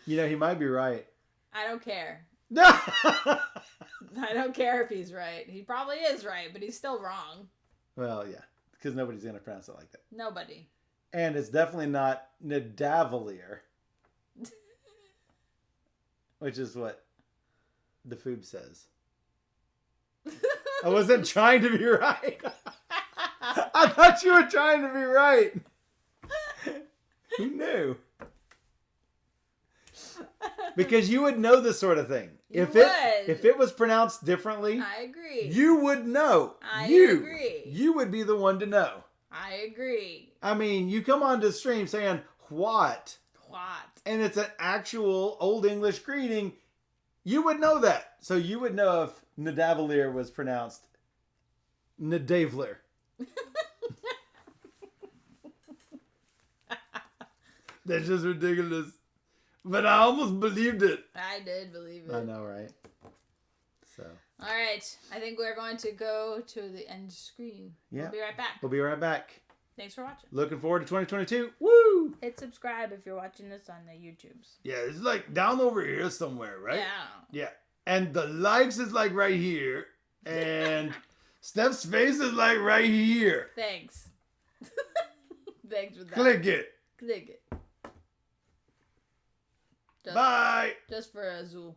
You know, he might be right. I don't care. I don't care if he's right. He probably is right, but he's still wrong. Well, yeah, because nobody's going to pronounce it like that. Nobody. And it's definitely not Nadavlier, which is what the Foob says. I wasn't trying to be right. I thought you were trying to be right. Who knew? Because you would know this sort of thing. If it was pronounced differently, I agree. You would know. I agree. You would be the one to know. I agree. I mean, you come on to stream saying what? What? And it's an actual Old English greeting. You would know that. So you would know if Nadavlier was pronounced Nadavlier. That's just ridiculous. But I almost believed it. I did believe it. I know, right? So. All right. I think we're going to go to the end screen. Yeah. We'll be right back. We'll be right back. Thanks for watching. Looking forward to 2022. Woo! Hit subscribe if you're watching this on the YouTubes. Yeah, it's like down over here somewhere, right? Yeah. Yeah. And the likes is like right here. And Steph's face is like right here. Thanks. Thanks for that. Click it. Click it. Bye. Just for a zoo.